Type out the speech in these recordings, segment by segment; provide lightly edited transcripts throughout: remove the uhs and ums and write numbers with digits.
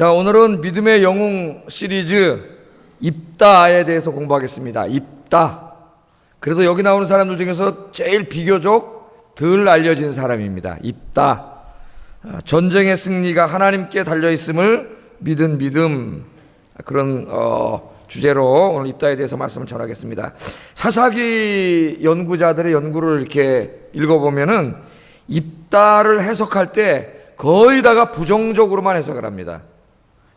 자, 오늘은 믿음의 영웅 시리즈 입다에 대해서 공부하겠습니다. 입다. 그래도 여기 나오는 사람들 중에서 제일 비교적 덜 알려진 사람입니다. 입다. 전쟁의 승리가 하나님께 달려있음을 믿은 믿음. 그런 주제로 오늘 입다에 대해서 말씀을 전하겠습니다. 사사기 연구자들의 연구를 이렇게 읽어보면은 입다를 해석할 때 거의 다가 부정적으로만 해석을 합니다.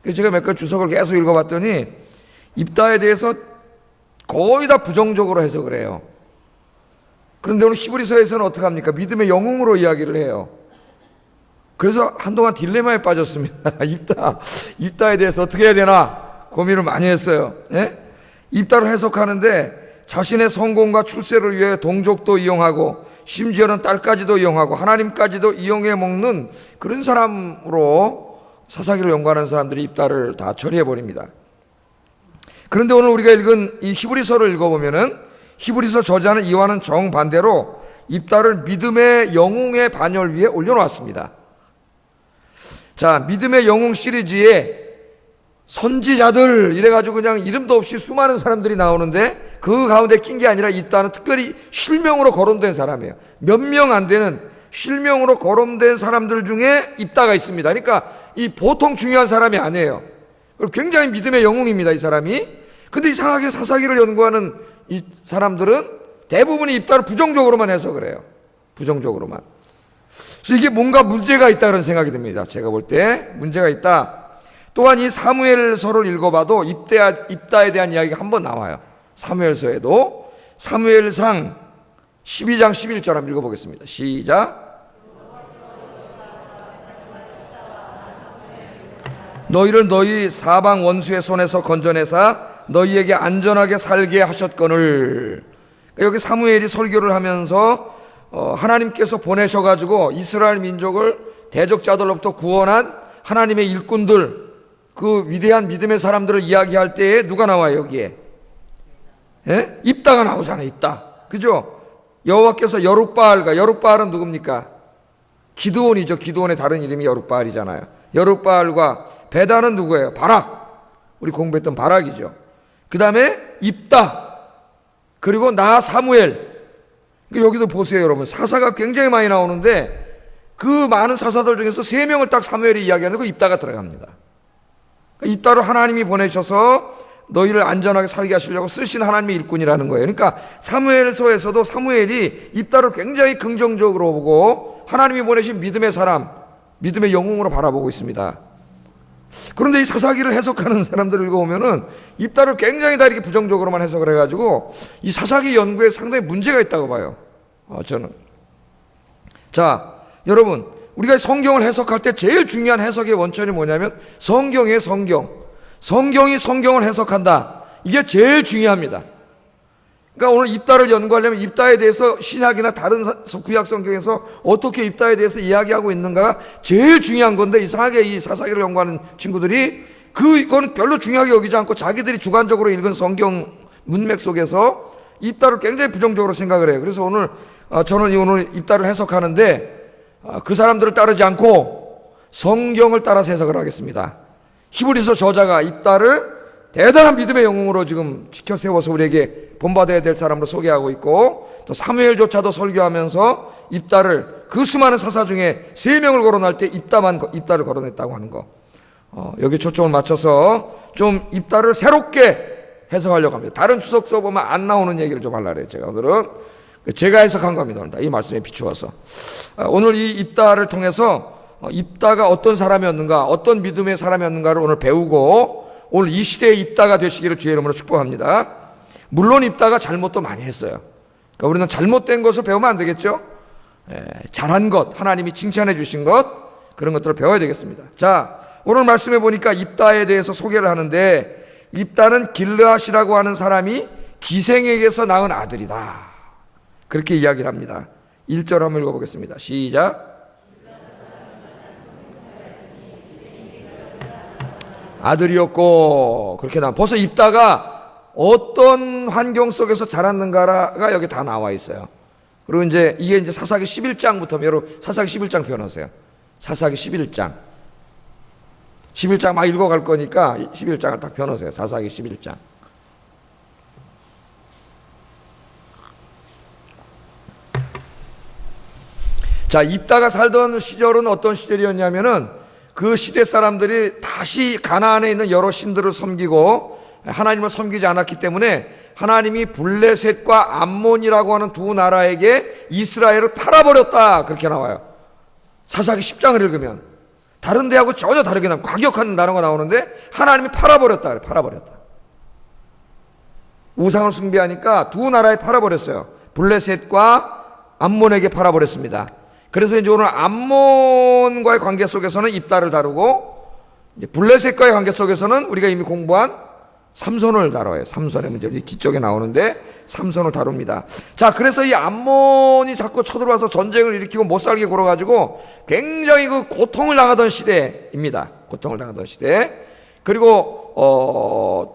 그래서 제가 몇 가지 주석을 계속 읽어봤더니 입다에 대해서 거의 다 부정적으로 해석을 해요. 그런데 오늘 히브리서에서는 어떻게 합니까? 믿음의 영웅으로 이야기를 해요. 그래서 한동안 딜레마에 빠졌습니다. 입다에 대해서 어떻게 해야 되나 고민을 많이 했어요. 예? 입다를 해석하는데 자신의 성공과 출세를 위해 동족도 이용하고 심지어는 딸까지도 이용하고 하나님까지도 이용해 먹는 그런 사람으로 사사기를 연구하는 사람들이 입다를 다 처리해버립니다. 그런데 오늘 우리가 읽은 이 히브리서를 읽어보면은 히브리서 저자는 이와는 정반대로 입다를 믿음의 영웅의 반열 위에 올려놓았습니다. 자, 믿음의 영웅 시리즈에 선지자들 이래가지고 그냥 이름도 없이 수많은 사람들이 나오는데 그 가운데 낀 게 아니라 입다는 특별히 실명으로 거론된 사람이에요. 몇 명 안 되는 실명으로 거론된 사람들 중에 입다가 있습니다. 그러니까 이 보통 중요한 사람이 아니에요. 굉장히 믿음의 영웅입니다, 이 사람이. 근데 이상하게 사사기를 연구하는 이 사람들은 대부분이 입다를 부정적으로만 해석을 해요. 부정적으로만. 그래서 이게 뭔가 문제가 있다는 생각이 듭니다. 제가 볼 때 문제가 있다. 또한 이 사무엘서를 읽어봐도 입다에 대한 이야기가 한번 나와요. 사무엘서에도. 사무엘상 12장 11절 한번 읽어보겠습니다. 시작. 너희를 너희 사방 원수의 손에서 건져내사 너희에게 안전하게 살게 하셨거늘. 여기 사무엘이 설교를 하면서 하나님께서 보내셔가지고 이스라엘 민족을 대적자들로부터 구원한 하나님의 일꾼들, 그 위대한 믿음의 사람들을 이야기할 때에 누가 나와요, 여기에? 예? 입다가 나오잖아요, 입다. 그죠? 여호와께서 여룻바알은 누굽니까? 기드온이죠. 기드온의 다른 이름이 여룻바알이잖아요. 여룻바알과 베다는 누구예요? 바락. 우리 공부했던 바락이죠. 그 다음에 입다. 그리고 나 사무엘. 여기도 보세요, 여러분. 사사가 굉장히 많이 나오는데 그 많은 사사들 중에서 3명을 딱 사무엘이 이야기하는 거 입다가 들어갑니다. 입다를 하나님이 보내셔서 너희를 안전하게 살게 하시려고 쓰신 하나님의 일꾼이라는 거예요. 그러니까 사무엘서에서도 사무엘이 입다를 굉장히 긍정적으로 보고 하나님이 보내신 믿음의 사람, 믿음의 영웅으로 바라보고 있습니다. 그런데 이 사사기를 해석하는 사람들을 읽어보면은 입다를 굉장히 다 이렇게 부정적으로만 해석을 해가지고 이 사사기 연구에 상당히 문제가 있다고 봐요. 저는. 자, 여러분, 우리가 성경을 해석할 때 제일 중요한 해석의 원천이 뭐냐면 성경이에요, 성경. 성경이 성경을 해석한다. 이게 제일 중요합니다. 그러니까 오늘 입다를 연구하려면 입다에 대해서 신약이나 다른 구약 성경에서 어떻게 입다에 대해서 이야기하고 있는가가 제일 중요한 건데 이상하게 이 사사기를 연구하는 친구들이 그건 별로 중요하게 여기지 않고 자기들이 주관적으로 읽은 성경 문맥 속에서 입다를 굉장히 부정적으로 생각을 해요. 그래서 오늘 저는 오늘 입다를 해석하는데 그 사람들을 따르지 않고 성경을 따라서 해석을 하겠습니다. 히브리서 저자가 입다를 대단한 믿음의 영웅으로 지금 지켜 세워서 우리에게 본받아야 될 사람으로 소개하고 있고 또 사무엘조차도 설교하면서 입다를 그 수많은 사사 중에 3명을 거론할 때 입다를 거론했다고 하는 거. 여기 초점을 맞춰서 좀 입다를 새롭게 해석하려고 합니다. 다른 주석서 보면 안 나오는 얘기를 좀 하려고 해요. 제가 오늘은 제가 해석한 겁니다. 이 말씀에 비추어서 오늘 이 입다를 통해서 입다가 어떤 사람이었는가, 어떤 믿음의 사람이었는가를 오늘 배우고 오늘 이 시대의 입다가 되시기를 주의 이름으로 축복합니다. 물론 입다가 잘못도 많이 했어요. 그러니까 우리는 잘못된 것을 배우면 안 되겠죠. 잘한 것, 하나님이 칭찬해 주신 것, 그런 것들을 배워야 되겠습니다. 자, 오늘 말씀해 보니까 입다에 대해서 소개를 하는데 입다는 길르앗이라고 하는 사람이 기생에게서 낳은 아들이다. 그렇게 이야기를 합니다. 1절 한번 읽어보겠습니다. 시작. 아들이었고 그렇게 나와. 벌써 입다가 어떤 환경 속에서 자랐는가가 여기 다 나와 있어요. 그리고 이제 이게 이제 사사기 11장부터 여러분 사사기 11장 펴놓으세요. 사사기 11장. 11장 막 읽어갈 거니까 11장을 딱 펴놓으세요. 사사기 11장. 자, 입다가 살던 시절은 어떤 시절이었냐면은 그 시대 사람들이 다시 가나안에 있는 여러 신들을 섬기고 하나님을 섬기지 않았기 때문에 하나님이 블레셋과 암몬이라고 하는 두 나라에게 이스라엘을 팔아버렸다, 그렇게 나와요. 사사기 10장을 읽으면 다른 데하고 전혀 다르게 나오고 과격한 단어가 나오는데 하나님이 팔아버렸다, 그래. 팔아버렸다. 우상을 숭배하니까 두 나라에 팔아버렸어요. 블레셋과 암몬에게 팔아버렸습니다. 그래서 이제 오늘 암몬과의 관계 속에서는 입다를 다루고, 이제 블레셋과의 관계 속에서는 우리가 이미 공부한 삼손을 다뤄요. 삼손의 문제, 뒤쪽에 나오는데 삼손을 다룹니다. 자, 그래서 이 암몬이 자꾸 쳐들어와서 전쟁을 일으키고 못 살게 굴어가지고 굉장히 그 고통을 당하던 시대입니다. 고통을 당하던 시대. 그리고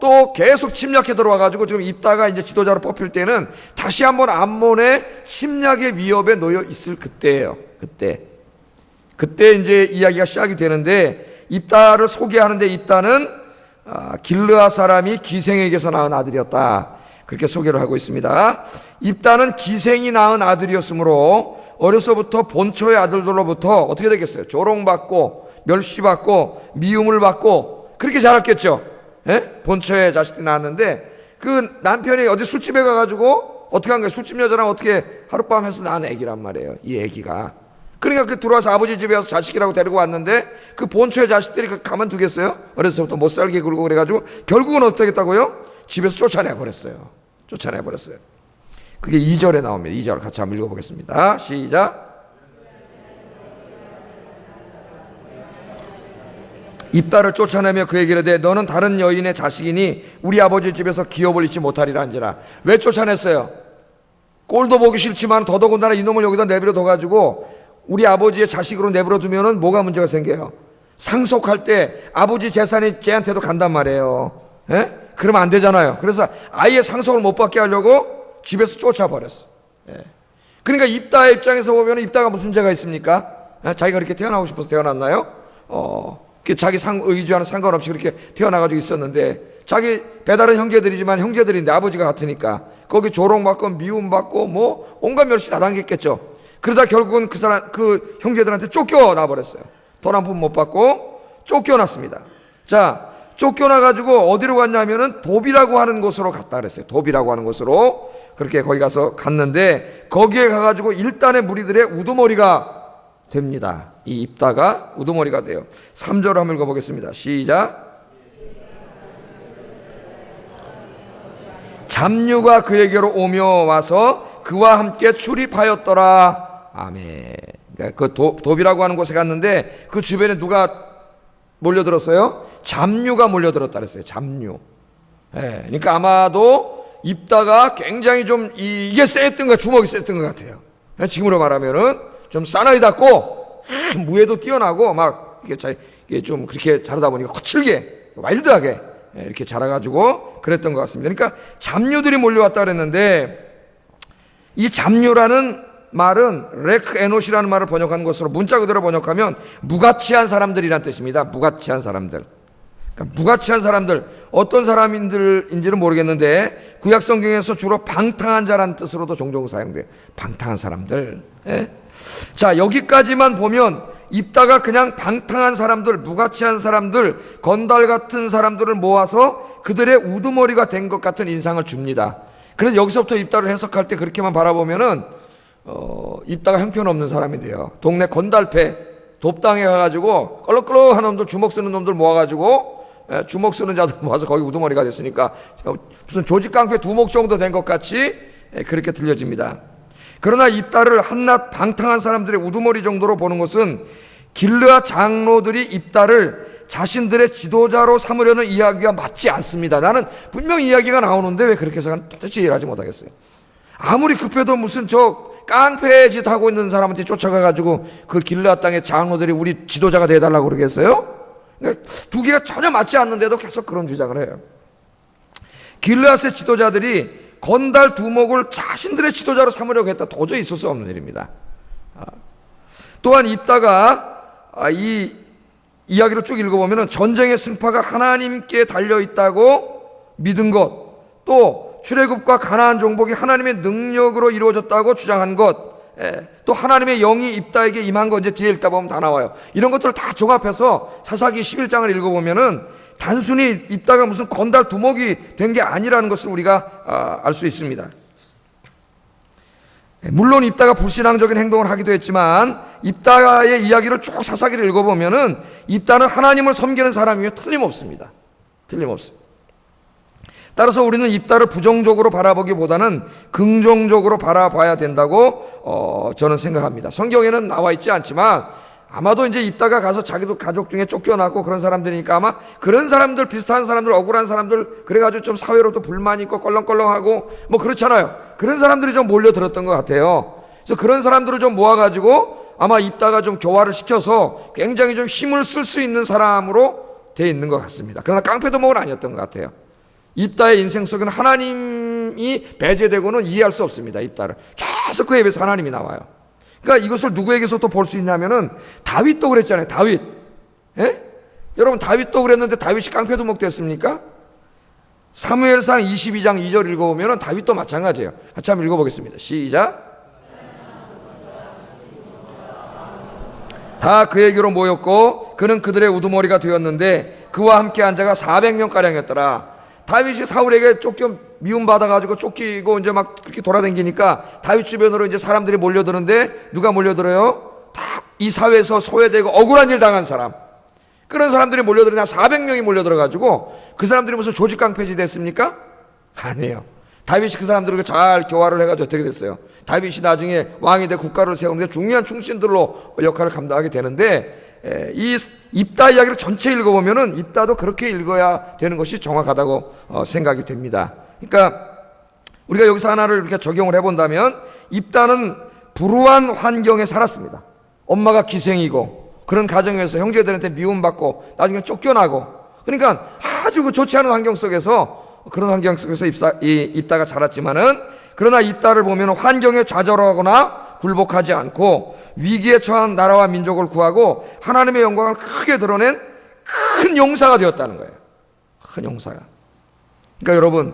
또 계속 침략해 들어와가지고 지금 입다가 이제 지도자로 뽑힐 때는 다시 한번 암몬의 침략의 위협에 놓여 있을 그때예요. 그때 이제 이야기가 시작이 되는데, 입다를 소개하는데 입다는 길르앗 사람이 기생에게서 낳은 아들이었다, 그렇게 소개를 하고 있습니다. 입다는 기생이 낳은 아들이었으므로 어려서부터 본초의 아들들로부터 어떻게 되겠어요? 조롱받고 멸시받고 미움을 받고 그렇게 자랐겠죠. 예? 본초의 자식들이 낳았는데 그 남편이 어디 술집에 가가지고 어떻게 한 거예요? 술집 여자랑 어떻게 하룻밤 해서 낳은 애기란 말이에요, 이 애기가. 그러니까 그 들어와서 아버지 집에 와서 자식이라고 데리고 왔는데 그 본초의 자식들이 가만두겠어요? 어려서부터 못 살게 굴고 그래가지고 결국은 어떻게 했다고요? 집에서 쫓아내버렸어요. 그게 2절에 나옵니다. 2절 같이 한번 읽어보겠습니다. 시작. 입다를 쫓아내며 그에게 이르되 너는 다른 여인의 자식이니 우리 아버지 집에서 기업을 잊지 못하리라 한지라. 왜 쫓아냈어요? 꼴도 보기 싫지만 더더군다나 이놈을 여기다 내버려 둬가지고 우리 아버지의 자식으로 내버려 두면은 뭐가 문제가 생겨요? 상속할 때 아버지 재산이 쟤한테도 간단 말이에요. 예? 그러면 안 되잖아요. 그래서 아예 상속을 못 받게 하려고 집에서 쫓아버렸어. 예. 그러니까 입다의 입장에서 보면 입다가 무슨 죄가 있습니까? 예? 자기가 그렇게 태어나고 싶어서 태어났나요? 자기 의지와는 상관없이 그렇게 태어나가지고 있었는데, 자기 배다른 형제들이지만 형제들인데 아버지가 같으니까 거기 조롱받고 미움받고 뭐 온갖 멸시 다 당했겠죠. 그러다 결국은 그 형제들한테 쫓겨나 버렸어요. 돈 한 푼 못 받고 쫓겨났습니다. 자, 쫓겨나가지고 어디로 갔냐면은 돕이라고 하는 곳으로 갔다 그랬어요. 돕이라고 하는 곳으로 그렇게 거기 가서 갔는데, 거기에 가가지고 일단의 무리들의 우두머리가 됩니다. 이 입다가 우두머리가 돼요. 3절을 한번 읽어보겠습니다. 시작. 잡류가 그에게로 오며 와서 그와 함께 출입하였더라. 아멘. 그러니까 그 돕이라고 하는 곳에 갔는데 그 주변에 누가 몰려들었어요? 잡류가 몰려들었다 그랬어요. 잡류. 예, 그러니까 아마도 입다가 굉장히 좀 이게 셌던 것, 주먹이 셌던 것 같아요. 예, 지금으로 말하면은 좀 싸나이 닿고 무예도 뛰어나고 막 이게 좀 그렇게 자라다 보니까 거칠게 와일드하게 이렇게 자라가지고 그랬던 것 같습니다. 그러니까 잡류들이 몰려왔다 그랬는데, 이 잡류라는 말은 레크 에노시라는 말을 번역한 것으로 문자 그대로 번역하면 무가치한 사람들이란 뜻입니다. 무가치한 사람들. 그러니까 무가치한 사람들, 어떤 사람인지는 모르겠는데 구약 성경에서 주로 방탕한 자라는 뜻으로도 종종 사용돼요. 방탕한 사람들. 예? 자, 여기까지만 보면 입다가 그냥 방탕한 사람들, 무가치한 사람들, 건달 같은 사람들을 모아서 그들의 우두머리가 된 것 같은 인상을 줍니다. 그래서 여기서부터 입다를 해석할 때 그렇게만 바라보면은 입다가 형편없는 사람이 돼요. 동네 건달패 돕당에 가가지고 껄렁껄렁한 놈들, 주먹 쓰는 놈들 모아가지고 주먹 쓰는 자들 모아서 거기 우두머리가 됐으니까 무슨 조직깡패 두목 정도 된 것 같이 그렇게 들려집니다. 그러나 입다를 한낱 방탕한 사람들의 우두머리 정도로 보는 것은 길르앗 장로들이 입다를 자신들의 지도자로 삼으려는 이야기가 맞지 않습니다. 나는 분명히 이야기가 나오는데 왜 그렇게 해서 도대체 이해하지 못하겠어요. 아무리 급해도 무슨 저 깡패 짓 하고 있는 사람한테 쫓아가가지고 그 길르앗 땅의 장로들이 우리 지도자가 돼달라고 그러겠어요? 그러니까 두 개가 전혀 맞지 않는데도 계속 그런 주장을 해요. 길르앗의 지도자들이 건달 두목을 자신들의 지도자로 삼으려고 했다. 도저히 있을 수 없는 일입니다. 또한 입다가 이 이야기를 쭉 읽어보면 전쟁의 승파가 하나님께 달려있다고 믿은 것, 또 출애굽과 가나안 정복이 하나님의 능력으로 이루어졌다고 주장한 것, 또 하나님의 영이 입다에게 임한 거 이제 뒤에 읽다 보면 다 나와요. 이런 것들을 다 종합해서 사사기 11장을 읽어보면은 단순히 입다가 무슨 건달 두목이 된 게 아니라는 것을 우리가 알 수 있습니다. 물론 입다가 불신앙적인 행동을 하기도 했지만 입다의 이야기를 쭉 사사기를 읽어보면은 입다는 하나님을 섬기는 사람이며 틀림없습니다. 틀림없습니다. 따라서 우리는 입다를 부정적으로 바라보기보다는 긍정적으로 바라봐야 된다고 저는 생각합니다. 성경에는 나와 있지 않지만 아마도 이제 입다가 가서 자기도 가족 중에 쫓겨나고 그런 사람들이니까 아마 그런 사람들, 비슷한 사람들, 억울한 사람들, 그래가지고 좀 사회로도 불만이 있고 껄렁껄렁하고 뭐 그렇잖아요. 그런 사람들이 좀 몰려들었던 것 같아요. 그래서 그런 사람들을 좀 모아가지고 아마 입다가 좀 교화를 시켜서 굉장히 좀 힘을 쓸 수 있는 사람으로 돼 있는 것 같습니다. 그러나 깡패도목은 아니었던 것 같아요. 입다의 인생 속에는 하나님이 배제되고는 이해할 수 없습니다. 입다를 계속 그 입에서 하나님이 나와요. 그러니까 이것을 누구에게서 또 볼 수 있냐면은 다윗도 그랬잖아요. 다윗. 예? 여러분 다윗도 그랬는데 다윗이 깡패도목 됐습니까? 사무엘상 22장 2절 읽어보면은 다윗도 마찬가지예요. 같이 한번 읽어보겠습니다. 시작. 다 그에게로 모였고 그는 그들의 우두머리가 되었는데 그와 함께 한 자가 400명가량이었더라. 다윗이 사울에게 미움받아가지고 쫓기고 이제 막 그렇게 돌아다니니까 다윗 주변으로 이제 사람들이 몰려드는데 누가 몰려들어요? 다 이 사회에서 소외되고 억울한 일 당한 사람. 그런 사람들이 몰려들으냐 400명이 몰려들어가지고 그 사람들이 무슨 조직깡패지 됐습니까? 아니에요. 다윗이 그 사람들을 잘 교화를 해가지고 어떻게 됐어요? 다윗이 나중에 왕이 돼 국가를 세우는데 중요한 충신들로 역할을 감당하게 되는데 이 입다 이야기를 전체 읽어보면은 입다도 그렇게 읽어야 되는 것이 정확하다고 생각이 됩니다. 그러니까 우리가 여기서 하나를 이렇게 적용을 해본다면 입다는 불우한 환경에 살았습니다. 엄마가 기생이고 그런 가정에서 형제들한테 미움받고 나중에 쫓겨나고 그러니까 아주 좋지 않은 환경 속에서 그런 환경 속에서 입다가 자랐지만은 그러나 입다를 보면 환경에 좌절하거나 굴복하지 않고 위기에 처한 나라와 민족을 구하고 하나님의 영광을 크게 드러낸 큰 용사가 되었다는 거예요. 큰 용사가. 그러니까 여러분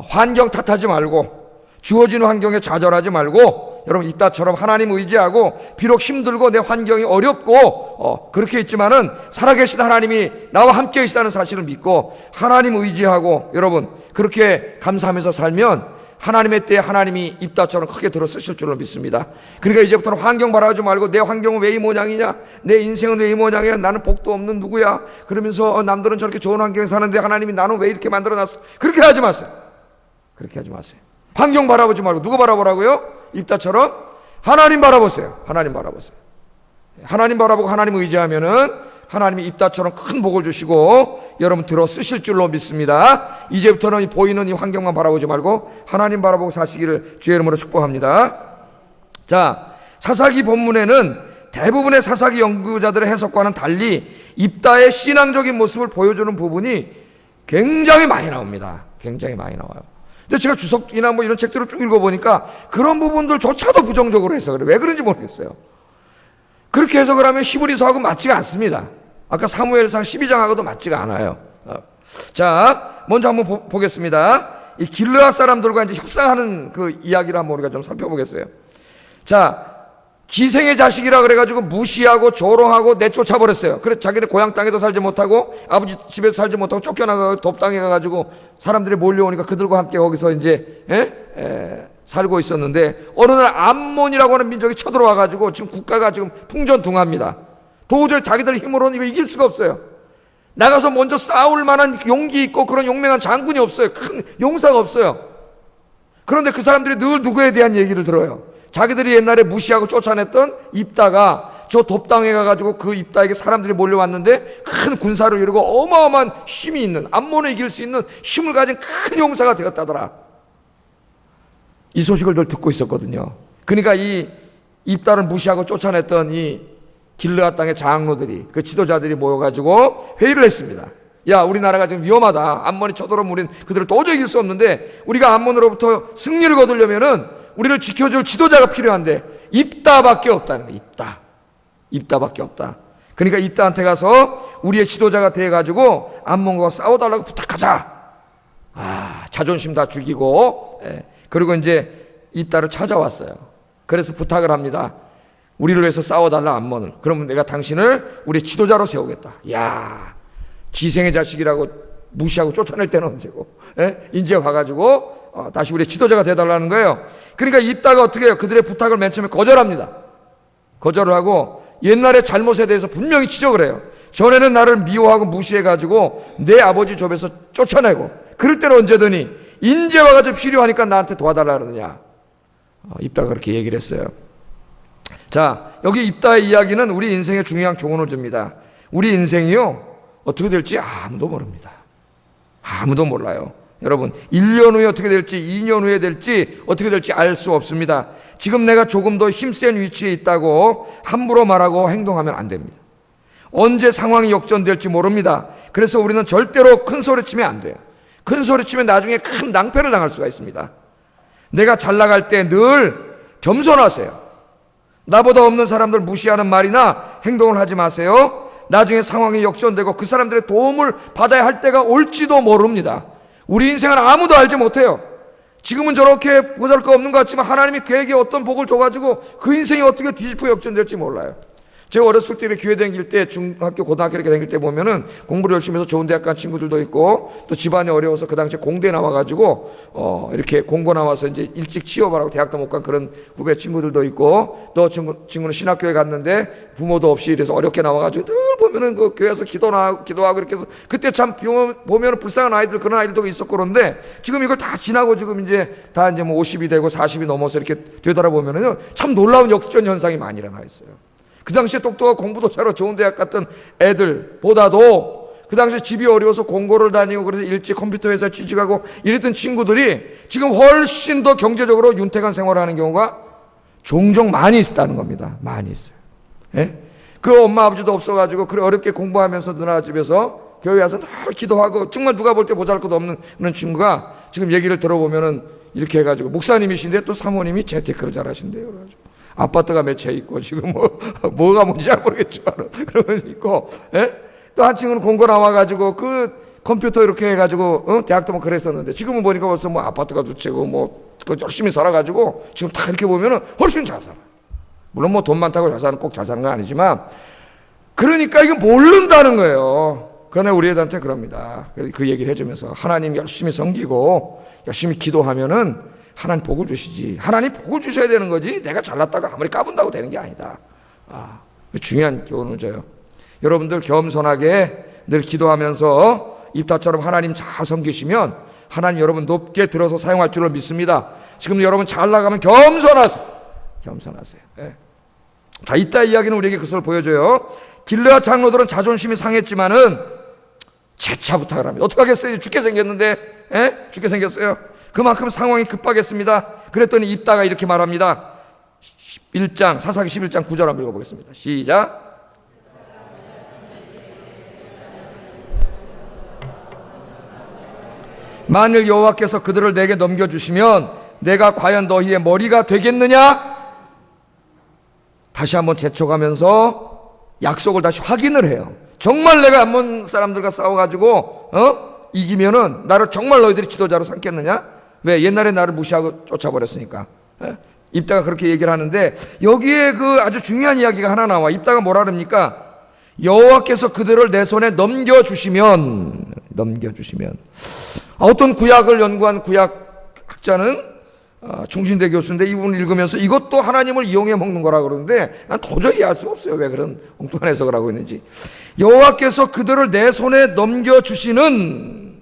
환경 탓하지 말고 주어진 환경에 좌절하지 말고 여러분 입다처럼 하나님 의지하고 비록 힘들고 내 환경이 어렵고 그렇게 있지만은 살아계신 하나님이 나와 함께 계시다는 사실을 믿고 하나님 의지하고 여러분 그렇게 감사하면서 살면 하나님의 때에 하나님이 입다처럼 크게 들어 쓰실 줄로 믿습니다. 그러니까 이제부터는 환경 바라보지 말고 내 환경은 왜 이 모양이냐, 내 인생은 왜 이 모양이야, 나는 복도 없는 누구야, 그러면서 남들은 저렇게 좋은 환경에 사는데 하나님이 나는 왜 이렇게 만들어놨어, 그렇게 하지 마세요. 그렇게 하지 마세요. 환경 바라보지 말고 누구 바라보라고요? 입다처럼 하나님 바라보세요. 하나님 바라보세요. 하나님 바라보고 하나님 의지하면은 하나님이 입다처럼 큰 복을 주시고 여러분 들어 쓰실 줄로 믿습니다. 이제부터는 보이는 이 환경만 바라보지 말고 하나님 바라보고 사시기를 주의 이름으로 축복합니다. 자, 사사기 본문에는 대부분의 사사기 연구자들의 해석과는 달리 입다의 신앙적인 모습을 보여주는 부분이 굉장히 많이 나옵니다. 굉장히 많이 나와요. 근데 제가 주석이나 뭐 이런 책들을 쭉 읽어보니까 그런 부분들조차도 부정적으로 해석을 해요. 왜 그런지 모르겠어요. 그렇게 해석을 하면 히브리서하고 맞지가 않습니다. 아까 사무엘상 12장하고도 맞지가 않아요. 자, 먼저 한번 보겠습니다. 이 길르앗 사람들과 이제 협상하는 그 이야기를 한번 우리가 좀 살펴보겠어요. 자, 기생의 자식이라 그래가지고 무시하고 조롱하고 내쫓아버렸어요. 그래서 자기네 고향 땅에도 살지 못하고 아버지 집에서 살지 못하고 쫓겨나가고 돕당해 가가지고 사람들이 몰려오니까 그들과 함께 거기서 이제 살고 있었는데 어느 날 암몬이라고 하는 민족이 쳐들어와가지고 지금 국가가 지금 풍전등화입니다. 도저히 자기들 힘으로는 이거 이길 수가 없어요. 나가서 먼저 싸울 만한 용기 있고 그런 용맹한 장군이 없어요. 큰 용사가 없어요. 그런데 그 사람들이 늘 누구에 대한 얘기를 들어요. 자기들이 옛날에 무시하고 쫓아냈던 입다가 저 돕당해 가가지고 그 입다에게 사람들이 몰려왔는데 큰 군사를 이루고 어마어마한 힘이 있는 암몬을 이길 수 있는 힘을 가진 큰 용사가 되었다더라. 이 소식을 늘 듣고 있었거든요. 그러니까 이 입다를 무시하고 쫓아냈던 이 길르앗 땅의 장로들이 그 지도자들이 모여가지고 회의를 했습니다. 야, 우리나라가 지금 위험하다. 암몬이 쳐들어오면 우리는 그들을 도저히 이길 수 없는데 우리가 암몬으로부터 승리를 거두려면은 우리를 지켜줄 지도자가 필요한데 입다밖에 없다는 거예요. 입다밖에 없다. 그러니까 입다한테 가서 우리의 지도자가 돼가지고 암몬과 싸워달라고 부탁하자. 자존심 다 죽이고, 그리고 이제 입다를 찾아왔어요. 그래서 부탁을 합니다. 우리를 위해서 싸워달라, 암몬을. 그러면 내가 당신을 우리 지도자로 세우겠다. 야, 기생의 자식이라고 무시하고 쫓아낼 때는 언제고, 이제 와가지고 다시 우리 지도자가 돼달라는 거예요. 그러니까 입다가 어떻게 해요? 그들의 부탁을 맨 처음에 거절합니다. 거절을 하고 옛날의 잘못에 대해서 분명히 지적을 해요. 전에는 나를 미워하고 무시해가지고 내 아버지 좁에서 쫓아내고, 그럴 때는 언제더니 인제 와가지고 필요하니까 나한테 도와달라 그러느냐. 입다가 그렇게 얘기를 했어요. 자, 여기 입다의 이야기는 우리 인생에 중요한 교훈을 줍니다. 우리 인생이요, 어떻게 될지 아무도 모릅니다. 아무도 몰라요. 여러분, 1년 후에 어떻게 될지, 2년 후에 될지, 어떻게 될지 알 수 없습니다. 지금 내가 조금 더 힘센 위치에 있다고 함부로 말하고 행동하면 안 됩니다. 언제 상황이 역전될지 모릅니다. 그래서 우리는 절대로 큰 소리 치면 안 돼요. 큰 소리 치면 나중에 큰 낭패를 당할 수가 있습니다. 내가 잘 나갈 때 늘 겸손하세요. 나보다 없는 사람들 무시하는 말이나 행동을 하지 마세요. 나중에 상황이 역전되고 그 사람들의 도움을 받아야 할 때가 올지도 모릅니다. 우리 인생은 아무도 알지 못해요. 지금은 저렇게 보잘것없는 것 같지만 하나님이 그에게 어떤 복을 줘가지고 그 인생이 어떻게 뒤집어 역전될지 몰라요. 제가 어렸을 때 이렇게 교회 다닐 때, 중학교, 고등학교 이렇게 다닐 때 보면은 공부를 열심히 해서 좋은 대학 간 친구들도 있고, 또 집안이 어려워서 그 당시에 공대 나와가지고, 이렇게 공고 나와서 이제 일찍 취업하라고 대학도 못 간 그런 후배 친구들도 있고, 또 친구는 신학교에 갔는데 부모도 없이 이래서 어렵게 나와가지고 늘 보면은 그 교회에서 기도하고 이렇게 해서, 그때 참 보면은 불쌍한 아이들, 그런 아이들도 있었고, 그런데 지금 이걸 다 지나고 지금 이제 다 이제 뭐 50이 되고 40이 넘어서 이렇게 되돌아보면은 참 놀라운 역전 현상이 많이 일어나 있어요. 그 당시에 똑똑하고 공부도 잘하고 좋은 대학 갔던 애들보다도 그 당시에 집이 어려워서 공고를 다니고 그래서 일찍 컴퓨터 회사에 취직하고 이랬던 친구들이 지금 훨씬 더 경제적으로 윤택한 생활을 하는 경우가 종종 많이 있다는 겁니다. 많이 있어요. 예? 그 엄마 아버지도 없어가지고 그래 어렵게 공부하면서 누나 집에서 교회 와서 늘 기도하고 정말 누가 볼 때 보잘것 없는 친구가 지금 얘기를 들어보면은 이렇게 해가지고 목사님이신데 또 사모님이 재테크를 잘하신대요. 그래가지고 아파트가 몇 채 있고 지금 뭐가 뭔지 잘 모르겠지만 그러면 있고, 또 한 친구는 공고 나와가지고 그 컴퓨터 이렇게 해가지고 대학도 뭐 그랬었는데 지금은 보니까 벌써 뭐 아파트가 두 채고 뭐 열심히 살아가지고 지금 다 이렇게 보면은 훨씬 잘 살아. 물론 뭐 돈 많다고 잘 사는 꼭 잘 사는 건 아니지만, 그러니까 이거 모른다는 거예요. 그러나 우리 애들한테 그럽니다. 그 얘기를 해주면서 하나님 열심히 섬기고 열심히 기도하면은 하나님 복을 주시지. 하나님 복을 주셔야 되는 거지 내가 잘났다고 아무리 까분다고 되는 게 아니다. 중요한 교훈을 줘요. 여러분들 겸손하게 늘 기도하면서 입다처럼 하나님 잘 섬기시면 하나님 여러분 높게 들어서 사용할 줄로 믿습니다. 지금 여러분 잘 나가면 겸손하세요. 겸손하세요. 자, 이따 이야기는 우리에게 그것을 보여줘요. 길르앗 장로들은 자존심이 상했지만은 재차 부탁을 합니다. 어떡하겠어요? 죽게 생겼는데, 죽게 생겼어요. 그만큼 상황이 급박했습니다. 그랬더니 입다가 이렇게 말합니다. 11장, 사사기 11장 9절 한번 읽어보겠습니다. 시작. 만일 여호와께서 그들을 내게 넘겨주시면 내가 과연 너희의 머리가 되겠느냐? 다시 한번 재촉하면서 약속을 다시 확인을 해요. 정말 내가 암몬 사람들과 싸워가지고 이기면은 나를 정말 너희들이 지도자로 삼겠느냐? 왜? 옛날에 나를 무시하고 쫓아버렸으니까. 입다가 그렇게 얘기를 하는데 여기에 그 아주 중요한 이야기가 하나 나와. 입다가 뭐라 그럽니까? 여호와께서 그들을 내 손에 넘겨주시면 어떤 구약을 연구한 구약 학자는 종신대 교수인데 이분을 읽으면서 이것도 하나님을 이용해 먹는 거라고 그러는데 난 도저히 이해할 수가 없어요. 왜 그런 엉뚱한 해석을 하고 있는지. 여호와께서 그들을 내 손에 넘겨주시는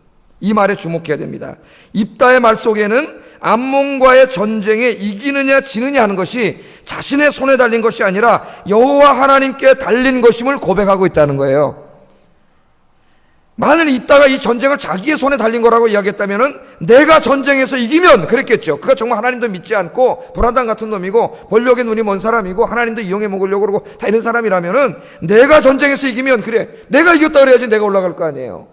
이 말에 주목해야 됩니다. 입다의 말 속에는 암몬과의 전쟁에 이기느냐 지느냐 하는 것이 자신의 손에 달린 것이 아니라 여호와 하나님께 달린 것임을 고백하고 있다는 거예요. 만일 입다가 이 전쟁을 자기의 손에 달린 거라고 이야기했다면은 내가 전쟁에서 이기면 그랬겠죠. 그가 정말 하나님도 믿지 않고 불안당 같은 놈이고 권력에 눈이 먼 사람이고 하나님도 이용해 먹으려고 그러고 다 이런 사람이라면은 내가 전쟁에서 이기면 그래 내가 이겼다 그래야지 내가 올라갈 거 아니에요.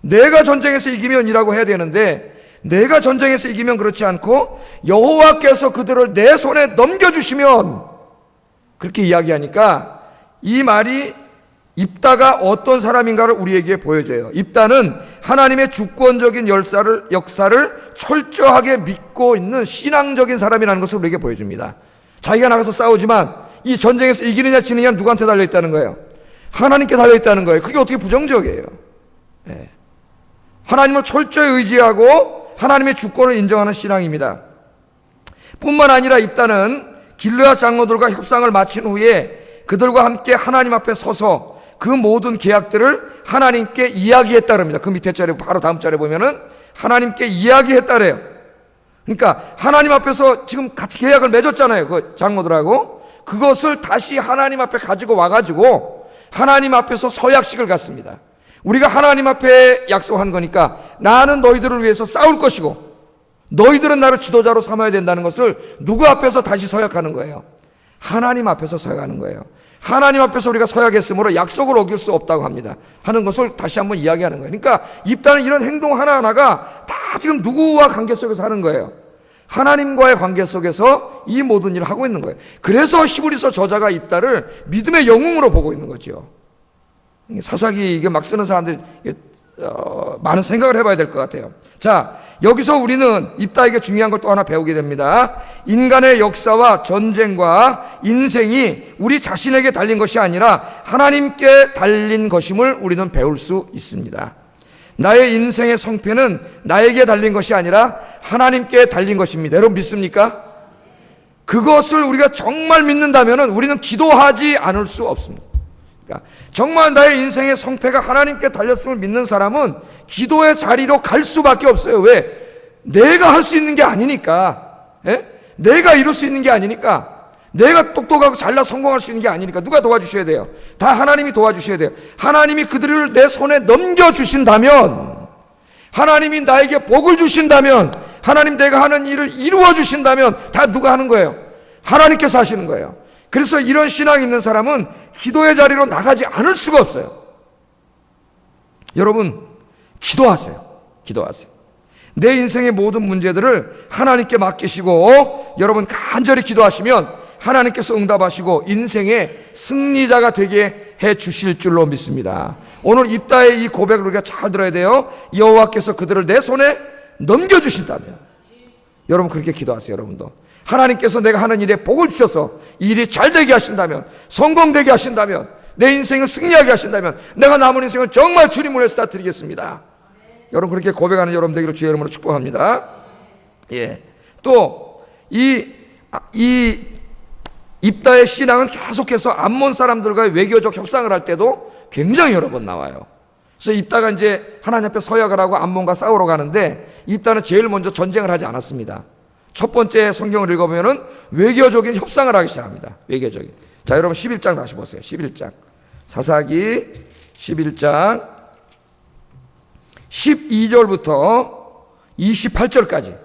내가 전쟁에서 이기면이라고 해야 되는데 내가 전쟁에서 이기면 그렇지 않고 여호와께서 그들을 내 손에 넘겨주시면 그렇게 이야기하니까 이 말이 입다가 어떤 사람인가를 우리에게 보여줘요. 입다는 하나님의 주권적인 역사를 철저하게 믿고 있는 신앙적인 사람이라는 것을 우리에게 보여줍니다. 자기가 나가서 싸우지만 이 전쟁에서 이기느냐 지느냐 누구한테 달려있다는 거예요? 하나님께 달려있다는 거예요. 그게 어떻게 부정적이에요? 네. 하나님을 철저히 의지하고 하나님의 주권을 인정하는 신앙입니다. 뿐만 아니라 입다는 길르앗 장로들과 협상을 마친 후에 그들과 함께 하나님 앞에 서서 그 모든 계약들을 하나님께 이야기했다 그럽니다. 그 밑에 자리 바로 다음 자리에 보면은 하나님께 이야기했다래요. 그러니까 하나님 앞에서 지금 같이 계약을 맺었잖아요. 그 장로들하고. 그것을 다시 하나님 앞에 가지고 와가지고 하나님 앞에서 서약식을 갖습니다. 우리가 하나님 앞에 약속한 거니까 나는 너희들을 위해서 싸울 것이고 너희들은 나를 지도자로 삼아야 된다는 것을 누구 앞에서 다시 서약하는 거예요? 하나님 앞에서 서약하는 거예요. 하나님 앞에서 우리가 서약했으므로 약속을 어길 수 없다고 합니다. 하는 것을 다시 한번 이야기하는 거예요. 그러니까 입다는 이런 행동 하나하나가 다 지금 누구와 관계 속에서 하는 거예요? 하나님과의 관계 속에서 이 모든 일을 하고 있는 거예요. 그래서 히브리서 저자가 입다를 믿음의 영웅으로 보고 있는 거죠. 사사기 이게 막 쓰는 사람들이 많은 생각을 해봐야 될 것 같아요. 자, 여기서 우리는 입다에게 중요한 걸 또 하나 배우게 됩니다. 인간의 역사와 전쟁과 인생이 우리 자신에게 달린 것이 아니라 하나님께 달린 것임을 우리는 배울 수 있습니다. 나의 인생의 성패는 나에게 달린 것이 아니라 하나님께 달린 것입니다. 여러분 믿습니까? 그것을 우리가 정말 믿는다면 우리는 기도하지 않을 수 없습니다. 그러니까 정말 나의 인생의 성패가 하나님께 달렸음을 믿는 사람은 기도의 자리로 갈 수밖에 없어요. 왜? 내가 할 수 있는 게 아니니까. 예? 내가 이룰 수 있는 게 아니니까. 내가 똑똑하고 잘나 성공할 수 있는 게 아니니까. 누가 도와주셔야 돼요? 다 하나님이 도와주셔야 돼요. 하나님이 그들을 내 손에 넘겨주신다면, 하나님이 나에게 복을 주신다면, 하나님 내가 하는 일을 이루어 주신다면 다 누가 하는 거예요? 하나님께서 하시는 거예요. 그래서 이런 신앙이 있는 사람은 기도의 자리로 나가지 않을 수가 없어요. 여러분, 기도하세요. 기도하세요. 내 인생의 모든 문제들을 하나님께 맡기시고 여러분 간절히 기도하시면 하나님께서 응답하시고 인생의 승리자가 되게 해 주실 줄로 믿습니다. 오늘 입다의 이 고백을 우리가 잘 들어야 돼요. 여호와께서 그들을 내 손에 넘겨주신다면, 여러분 그렇게 기도하세요. 여러분도 하나님께서 내가 하는 일에 복을 주셔서 일이 잘 되게 하신다면, 성공되게 하신다면, 내 인생을 승리하게 하신다면 내가 남은 인생을 정말 주님을 위해서 다 드리겠습니다. 여러분 그렇게 고백하는 여러분 되기를 주의 이름으로 축복합니다. 예. 또 이 입다의 신앙은 계속해서 암몬 사람들과의 외교적 협상을 할 때도 굉장히 여러 번 나와요. 그래서 입다가 이제 하나님 앞에 서약을 하고 암몬과 싸우러 가는데 입다는 제일 먼저 전쟁을 하지 않았습니다. 첫 번째 성경을 읽어보면은 외교적인 협상을 하기 시작합니다. 외교적인. 자, 여러분 11장 다시 보세요. 11장. 사사기 11장 12절부터 28절까지.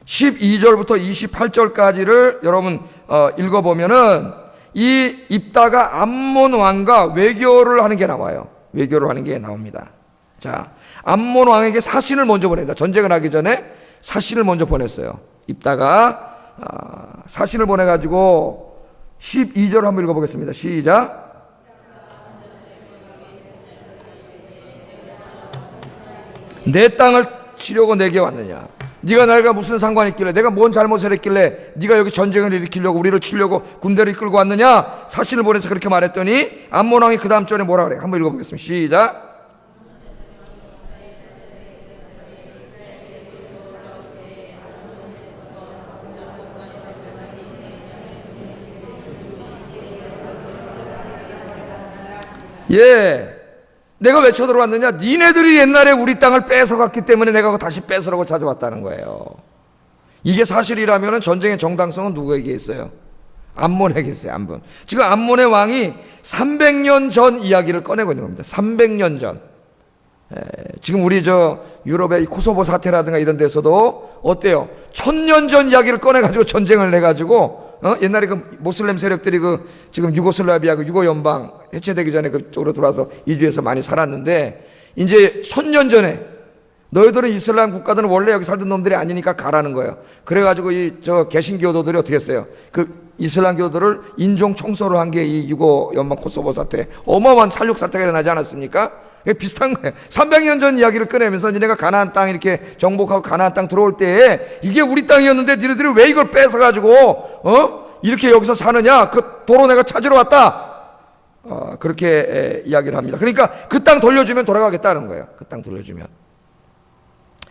12절부터 28절까지를 여러분 읽어보면은 이 입다가 암몬 왕과 외교를 하는 게 나와요. 외교를 하는 게 나옵니다. 자, 암몬 왕에게 사신을 먼저 보냅니다. 전쟁을 하기 전에 사신을 먼저 보냈어요. 입다가 사신을 보내가지고 12절 한번 읽어보겠습니다. 시작. 내 땅을 치려고 내게 왔느냐? 네가 나가 무슨 상관이 있길래, 내가 뭔 잘못을 했길래 네가 여기 전쟁을 일으키려고 우리를 치려고 군대를 이끌고 왔느냐? 사신을 보내서 그렇게 말했더니 암몬 왕이 그 다음 절에 뭐라 그래요? 한번 읽어보겠습니다. 시작. 예, 내가 왜 쳐들어왔느냐? 니네들이 옛날에 우리 땅을 뺏어갔기 때문에 내가 그거 다시 뺏으라고 찾아왔다는 거예요. 이게 사실이라면 전쟁의 정당성은 누구에게 있어요? 암몬에게 있어요. 암몬. 지금 암몬의 왕이 300년 전 이야기를 꺼내고 있는 겁니다. 300년 전. 지금 우리 유럽의 코소보 사태라든가 이런 데서도 어때요? 1000년 전 이야기를 꺼내가지고 전쟁을 내가지고 옛날에 그 모슬렘 세력들이 지금 유고슬라비아 유고 연방 해체되기 전에 그쪽으로 들어와서 이주해서 많이 살았는데, 이제 1000년 전에 너희들은 이슬람 국가들은 원래 여기 살던 놈들이 아니니까 가라는 거예요. 그래가지고 저 개신교도들이 어떻게 했어요? 그 이슬람교도를 인종 청소를 한 게 이 유고 연방 코소보 사태, 어마어마한 살육 사태가 일어나지 않았습니까? 비슷한 거예요. 300년 전 이야기를 꺼내면서 니네가 가나안 땅 이렇게 정복하고 가나안 땅 들어올 때에 이게 우리 땅이었는데 니네들이 왜 이걸 뺏어가지고 이렇게 여기서 사느냐? 그 도로 내가 찾으러 왔다. 그렇게 이야기를 합니다. 그러니까 그 땅 돌려주면 돌아가겠다는 거예요. 그 땅 돌려주면.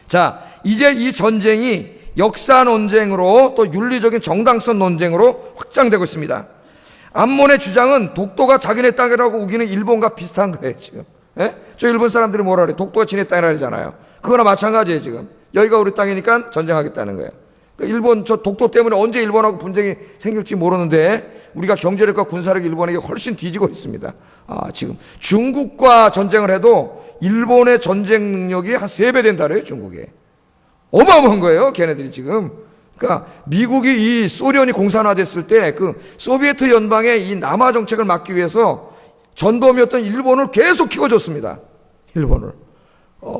자, 이제 이 전쟁이 역사 논쟁으로 또 윤리적인 정당성 논쟁으로 확장되고 있습니다. 암몬의 주장은 독도가 자기네 땅이라고 우기는 일본과 비슷한 거예요, 지금. 예? 저 일본 사람들이 뭐라 그래? 독도가 지네 땅이라 그러잖아요. 그거나 마찬가지예요, 지금. 여기가 우리 땅이니까 전쟁하겠다는 거예요. 그러니까 일본 저 독도 때문에 언제 일본하고 분쟁이 생길지 모르는데 우리가 경제력과 군사력 일본에게 훨씬 뒤지고 있습니다. 지금 중국과 전쟁을 해도 일본의 전쟁 능력이 한 3배 된다 그래요, 중국에. 어마어마한 거예요, 걔네들이 지금. 그러니까 미국이 이 소련이 공산화됐을 때 그 소비에트 연방의 이 남하 정책을 막기 위해서 전범이었던 일본을 계속 키워줬습니다. 일본을.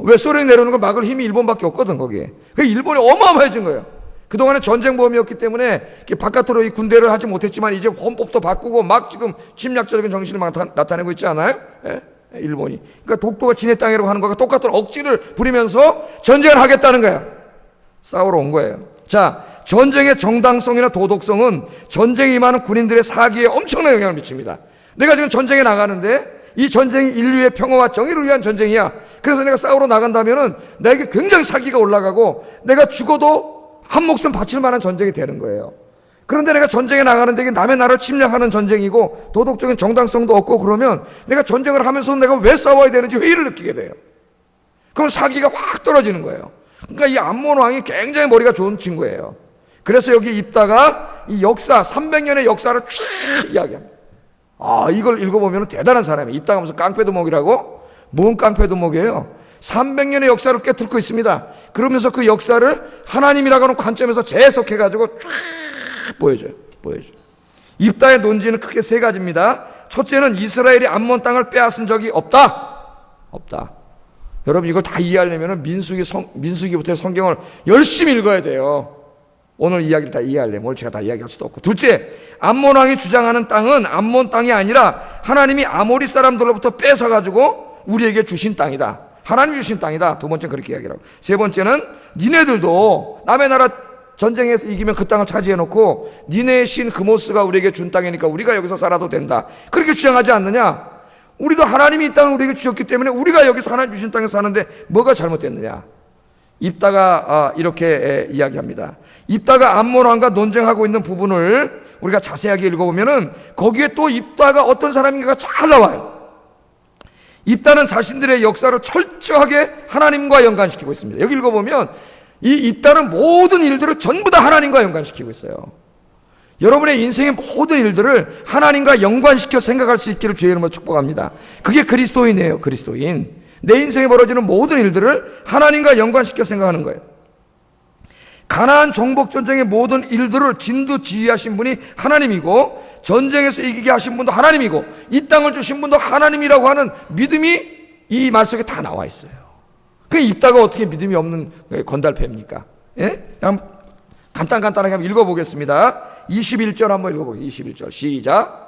왜 소련이 내려오는 걸 막을 힘이 일본밖에 없거든, 거기에. 그 일본이 어마어마해진 거예요. 그동안에 전쟁범이었기 때문에 바깥으로 이 군대를 하지 못했지만 이제 헌법도 바꾸고 막 지금 침략적인 정신을 막 나타내고 있지 않아요? 예? 일본이. 그러니까 독도가 지네 땅이라고 하는 거가 똑같은 억지를 부리면서 전쟁을 하겠다는 거야. 싸우러 온 거예요. 자, 전쟁의 정당성이나 도덕성은 전쟁에 임하는 군인들의 사기에 엄청난 영향을 미칩니다. 내가 지금 전쟁에 나가는데 이 전쟁이 인류의 평화와 정의를 위한 전쟁이야. 그래서 내가 싸우러 나간다면은 나에게 굉장히 사기가 올라가고 내가 죽어도 한 목숨 바칠 만한 전쟁이 되는 거예요. 그런데 내가 전쟁에 나가는데 이게 남의 나라를 침략하는 전쟁이고 도덕적인 정당성도 없고 그러면 내가 전쟁을 하면서 내가 왜 싸워야 되는지 회의를 느끼게 돼요. 그럼 사기가 확 떨어지는 거예요. 그러니까 이 암몬 왕이 굉장히 머리가 좋은 친구예요. 그래서 여기 입다가 이 역사 300년의 역사를 쫙 이야기합니다. 이걸 읽어보면 대단한 사람이에요. 입다가 무슨 깡패도목이라고? 뭔 깡패도목이에요? 300년의 역사를 꿰뚫고 있습니다. 그러면서 그 역사를 하나님이라고 하는 관점에서 재해석해가지고 쫙 보여줘요. 입다의 논지는 크게 3가지입니다. 첫째는 이스라엘이 암몬 땅을 빼앗은 적이 없다. 여러분 이걸 다 이해하려면 민수기부터 성경을 열심히 읽어야 돼요. 오늘 이야기를 다 이해하려면 오늘 제가 다 이야기할 수도 없고. 둘째, 암몬 왕이 주장하는 땅은 암몬 땅이 아니라 하나님이 아모리 사람들로부터 뺏어가지고 우리에게 주신 땅이다. 하나님이 주신 땅이다. 두 번째는 그렇게 이야기하고. 세 번째는 니네들도 남의 나라 전쟁에서 이기면 그 땅을 차지해놓고 니네의 신 그모스가 우리에게 준 땅이니까 우리가 여기서 살아도 된다. 그렇게 주장하지 않느냐? 우리도 하나님이 이 땅을 우리에게 주셨기 때문에 우리가 여기서 하나님 주신 땅에 사는데 뭐가 잘못됐느냐? 입다가 이렇게 이야기합니다. 입다가 암몬 왕과 논쟁하고 있는 부분을 우리가 자세하게 읽어보면은 거기에 또 입다가 어떤 사람인가가 잘 나와요. 입다는 자신들의 역사를 철저하게 하나님과 연관시키고 있습니다. 여기 읽어보면 이 입다는 모든 일들을 전부 다 하나님과 연관시키고 있어요. 여러분의 인생의 모든 일들을 하나님과 연관시켜 생각할 수 있기를 주의 이름으로 축복합니다. 그게 그리스도인이에요. 그리스도인. 내 인생에 벌어지는 모든 일들을 하나님과 연관시켜 생각하는 거예요. 가나안 정복 전쟁의 모든 일들을 진두지휘하신 분이 하나님이고 전쟁에서 이기게 하신 분도 하나님이고 이 땅을 주신 분도 하나님이라고 하는 믿음이 이 말 속에 다 나와 있어요. 그 입다가 어떻게 믿음이 없는 건달패입니까? 예? 간단하게 한번 읽어보겠습니다. 21절 한번 읽어보겠습니다. 21절 시작.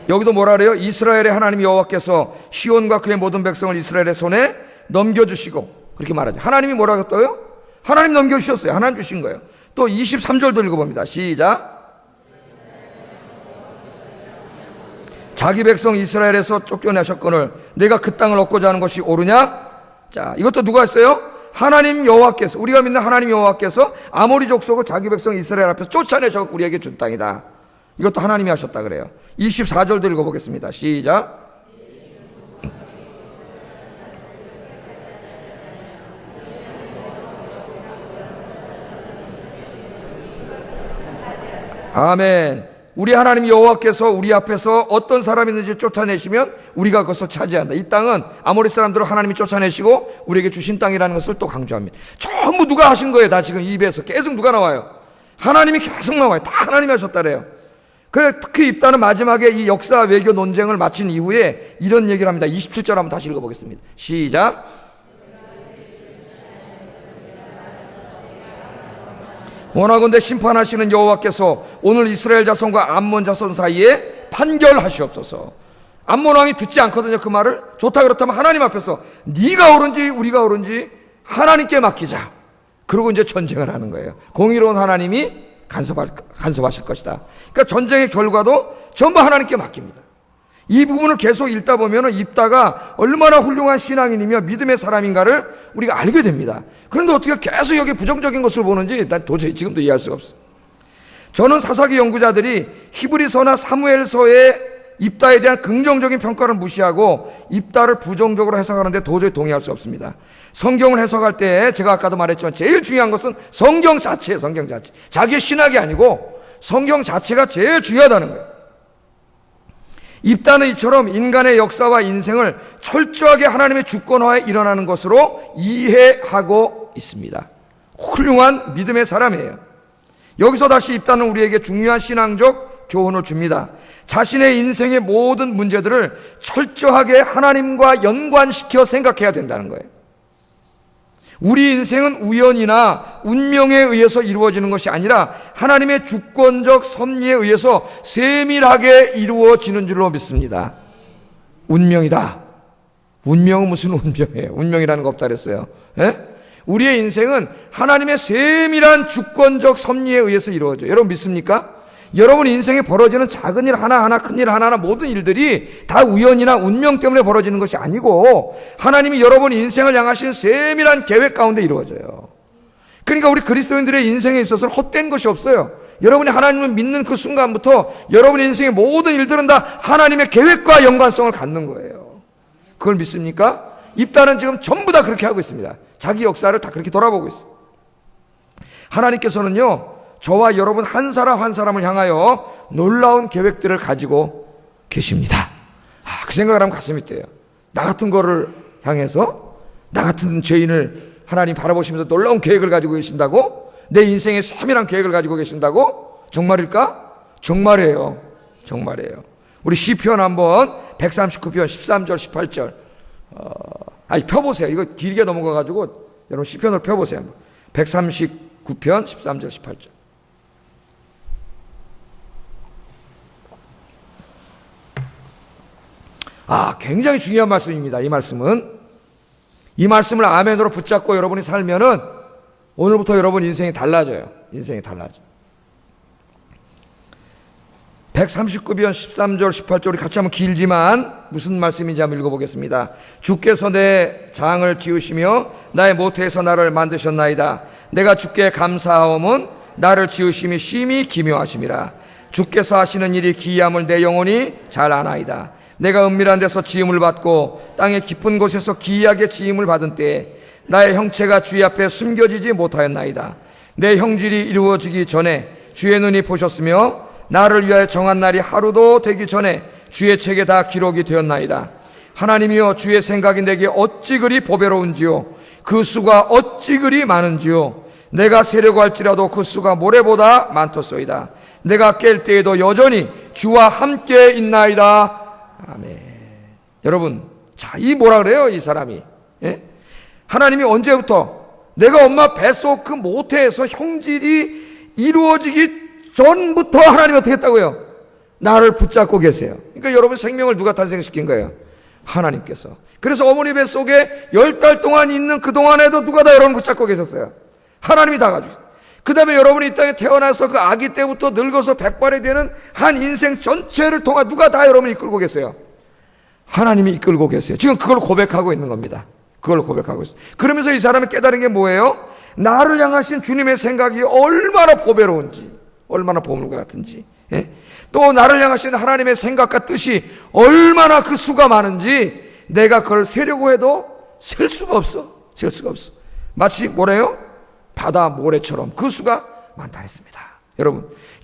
여기도 뭐라 그래요? 이스라엘의 하나님 여호와께서 시온과 그의 모든 백성을 이스라엘의 손에 넘겨주시고 그렇게 말하죠. 하나님이 뭐라고 했어요? 하나님 넘겨주셨어요. 하나님 주신 거예요. 또 23절도 읽어봅니다. 시작. 자기 백성 이스라엘에서 쫓겨내셨거늘 내가 그 땅을 얻고자 하는 것이 옳으냐? 자, 이것도 누가 했어요? 하나님 여호와께서, 우리가 믿는 하나님 여호와께서 아모리 족속을 자기 백성 이스라엘 앞에서 쫓아내셔서 우리에게 준 땅이다. 이것도 하나님이 하셨다 그래요. 24절도 읽어보겠습니다. 시작. 아멘. 우리 하나님 여호와께서 우리 앞에서 어떤 사람이 있는지 쫓아내시면 우리가 그것을 차지한다. 이 땅은 아모리 사람들을 하나님이 쫓아내시고 우리에게 주신 땅이라는 것을 또 강조합니다. 전부 누가 하신 거예요? 다 지금 입에서 계속 누가 나와요? 하나님이 계속 나와요. 다 하나님이 하셨다래요. 그래, 특히 입다는 마지막에 이 역사 외교 논쟁을 마친 이후에 이런 얘기를 합니다. 27절 한번 다시 읽어보겠습니다. 시작. 원하건대 심판하시는 여호와께서 오늘 이스라엘 자손과 암몬 자손 사이에 판결하시옵소서. 암몬 왕이 듣지 않거든요. 그 말을. 좋다 그렇다면 하나님 앞에서 네가 옳은지 우리가 옳은지 하나님께 맡기자. 그리고 이제 전쟁을 하는 거예요. 공의로운 하나님이 간섭하실 것이다. 그러니까 전쟁의 결과도 전부 하나님께 맡깁니다. 이 부분을 계속 읽다 보면 입다가 얼마나 훌륭한 신앙인이며 믿음의 사람인가를 우리가 알게 됩니다. 그런데 어떻게 계속 여기 부정적인 것을 보는지 난 도저히 지금도 이해할 수가 없어요. 저는 사사기 연구자들이 히브리서나 사무엘서의 입다에 대한 긍정적인 평가를 무시하고 입다를 부정적으로 해석하는데 도저히 동의할 수 없습니다. 성경을 해석할 때 제가 아까도 말했지만 제일 중요한 것은 성경 자체예요. 성경 자체. 자기의 신학이 아니고 성경 자체가 제일 중요하다는 거예요. 입다는 이처럼 인간의 역사와 인생을 철저하게 하나님의 주권하에 일어나는 것으로 이해하고 있습니다. 훌륭한 믿음의 사람이에요. 여기서 다시 입다는 우리에게 중요한 신앙적 교훈을 줍니다. 자신의 인생의 모든 문제들을 철저하게 하나님과 연관시켜 생각해야 된다는 거예요. 우리 인생은 우연이나 운명에 의해서 이루어지는 것이 아니라 하나님의 주권적 섭리에 의해서 세밀하게 이루어지는 줄로 믿습니다. 운명이다. 운명은 무슨 운명이에요? 운명이라는 거 없다 그랬어요. 예? 우리의 인생은 하나님의 세밀한 주권적 섭리에 의해서 이루어져요. 여러분 믿습니까? 여러분 인생에 벌어지는 작은 일 하나하나 큰 일 하나하나 모든 일들이 다 우연이나 운명 때문에 벌어지는 것이 아니고 하나님이 여러분 인생을 향하신 세밀한 계획 가운데 이루어져요. 그러니까 우리 그리스도인들의 인생에 있어서는 헛된 것이 없어요. 여러분이 하나님을 믿는 그 순간부터 여러분의 인생의 모든 일들은 다 하나님의 계획과 연관성을 갖는 거예요. 그걸 믿습니까? 입다는 지금 전부 다 그렇게 하고 있습니다. 자기 역사를 다 그렇게 돌아보고 있어요. 하나님께서는요 저와 여러분 한 사람 한 사람을 향하여 놀라운 계획들을 가지고 계십니다. 그 생각을 하면 가슴이 뛰어요. 나 같은 거를 향해서 나 같은 죄인을 하나님 바라보시면서 놀라운 계획을 가지고 계신다고? 내 인생의 세밀한 계획을 가지고 계신다고? 정말일까? 정말이에요. 정말이에요. 우리 시편 한번 139편 13절 18절 펴보세요. 이거 길게 넘어가가지고 여러분 시편을 펴보세요. 139편 13절 18절 굉장히 중요한 말씀입니다. 이 말씀은. 이 말씀을 아멘으로 붙잡고 여러분이 살면은 오늘부터 여러분 인생이 달라져요. 인생이 달라져. 139편 13절 18절 우리 같이 한번 길지만 무슨 말씀인지 한번 읽어보겠습니다. 주께서 내 장을 지으시며 나의 모태에서 나를 만드셨나이다. 내가 주께 감사하옴은 나를 지으심이 심히 기묘하심이라. 주께서 하시는 일이 기이함을 내 영혼이 잘 아나이다. 내가 은밀한 데서 지음을 받고 땅의 깊은 곳에서 기이하게 지음을 받은 때에 나의 형체가 주의 앞에 숨겨지지 못하였나이다. 내 형질이 이루어지기 전에 주의 눈이 보셨으며 나를 위하여 정한 날이 하루도 되기 전에 주의 책에 다 기록이 되었나이다. 하나님이여 주의 생각이 내게 어찌 그리 보배로운지요 그 수가 어찌 그리 많은지요 내가 세려고 할지라도 그 수가 모래보다 많도소이다. 내가 깰 때에도 여전히 주와 함께 있나이다. 아멘. 여러분, 자, 이 뭐라 그래요? 이 사람이. 예? 하나님이 언제부터 내가 엄마 뱃속 그 모태에서 형질이 이루어지기 전부터 하나님이 어떻게 했다고요? 나를 붙잡고 계세요. 그러니까 여러분 생명을 누가 탄생시킨 거예요? 하나님께서. 그래서 어머니 뱃속에 10달 동안 있는 그 동안에도 누가 다 여러분 붙잡고 계셨어요? 하나님이 다 가지고. 그 다음에 여러분이 이 땅에 태어나서 그 아기 때부터 늙어서 백발이 되는 한 인생 전체를 통해 누가 다 여러분을 이끌고 계세요? 하나님이 이끌고 계세요. 지금 그걸 고백하고 있는 겁니다. 그걸 고백하고 있어요. 그러면서 이 사람이 깨달은 게 뭐예요? 나를 향하신 주님의 생각이 얼마나 보배로운지, 얼마나 보물과 같은지, 예? 또 나를 향하신 하나님의 생각과 뜻이 얼마나 그 수가 많은지 내가 그걸 세려고 해도 셀 수가 없어. 셀 수가 없어. 마치 뭐래요? 바다 모래처럼 그 수가 많다 했습니다.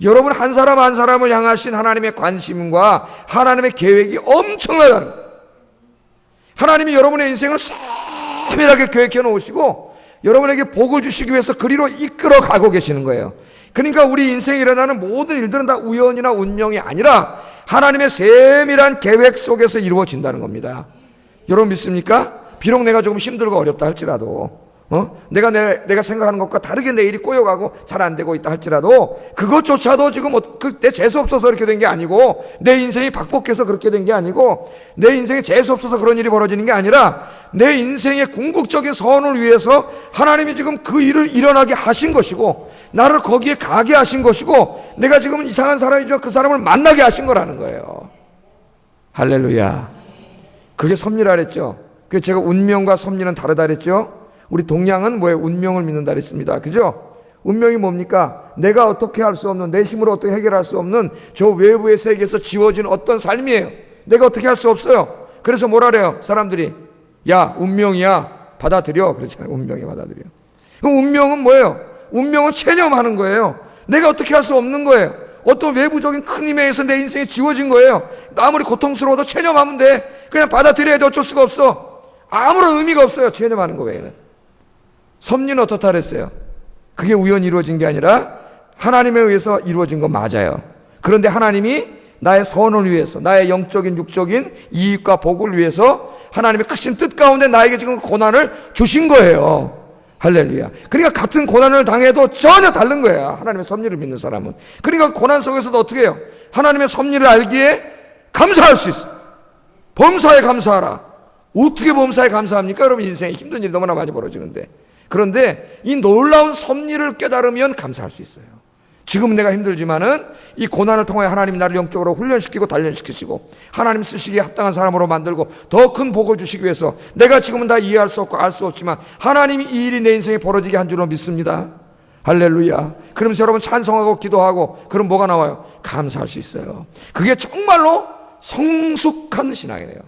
여러분 한 사람 한 사람을 향하신 하나님의 관심과 하나님의 계획이 엄청나다는 거예요. 하나님이 여러분의 인생을 세밀하게 계획해 놓으시고 여러분에게 복을 주시기 위해서 그리로 이끌어 가고 계시는 거예요. 그러니까 우리 인생에 일어나는 모든 일들은 다 우연이나 운명이 아니라 하나님의 세밀한 계획 속에서 이루어진다는 겁니다. 여러분 믿습니까? 비록 내가 조금 힘들고 어렵다 할지라도 내가 생각하는 것과 다르게 내 일이 꼬여가고 잘 안 되고 있다 할지라도 그것조차도 지금 내 재수 없어서 그렇게 된 게 아니고 내 인생이 박복해서 그렇게 된 게 아니고 내 인생에 재수 없어서 그런 일이 벌어지는 게 아니라 내 인생의 궁극적인 선을 위해서 하나님이 지금 그 일을 일어나게 하신 것이고 나를 거기에 가게 하신 것이고 내가 지금 이상한 사람이지만 그 사람을 만나게 하신 거라는 거예요. 할렐루야. 그게 섭리라 그랬죠. 그래서 제가 운명과 섭리는 다르다 그랬죠. 우리 동양은 뭐예요? 운명을 믿는다 그랬습니다. 그죠? 운명이 뭡니까? 내가 어떻게 할 수 없는, 내 힘으로 어떻게 해결할 수 없는 저 외부의 세계에서 지워진 어떤 삶이에요. 내가 어떻게 할 수 없어요. 그래서 뭐라 그래요? 사람들이 야 운명이야 받아들여 그렇잖아요. 운명이 받아들여. 그럼 운명은 뭐예요? 운명은 체념하는 거예요. 내가 어떻게 할 수 없는 거예요. 어떤 외부적인 큰 힘에 의해서 내 인생이 지워진 거예요. 아무리 고통스러워도 체념하면 돼. 그냥 받아들여야 돼. 어쩔 수가 없어. 아무런 의미가 없어요. 체념하는 거 외에는. 섭리는 어떻다 그랬어요? 그게 우연히 이루어진 게 아니라 하나님에 의해서 이루어진 건 맞아요. 그런데 하나님이 나의 선을 위해서, 나의 영적인 육적인 이익과 복을 위해서 하나님의 크신 뜻 가운데 나에게 지금 고난을 주신 거예요. 할렐루야. 그러니까 같은 고난을 당해도 전혀 다른 거예요. 하나님의 섭리를 믿는 사람은. 그러니까 고난 속에서도 어떻게 해요? 하나님의 섭리를 알기에 감사할 수 있어요. 범사에 감사하라. 어떻게 범사에 감사합니까? 여러분 인생에 힘든 일이 너무나 많이 벌어지는데. 그런데 이 놀라운 섭리를 깨달으면 감사할 수 있어요. 지금 내가 힘들지만은 이 고난을 통해 하나님이 나를 영적으로 훈련시키고 단련시키시고 하나님 쓰시기에 합당한 사람으로 만들고 더 큰 복을 주시기 위해서 내가 지금은 다 이해할 수 없고 알 수 없지만 하나님이 이 일이 내 인생에 벌어지게 한 줄로 믿습니다. 할렐루야. 그러면서 여러분 찬송하고 기도하고 그럼 뭐가 나와요? 감사할 수 있어요. 그게 정말로 성숙한 신앙이에요.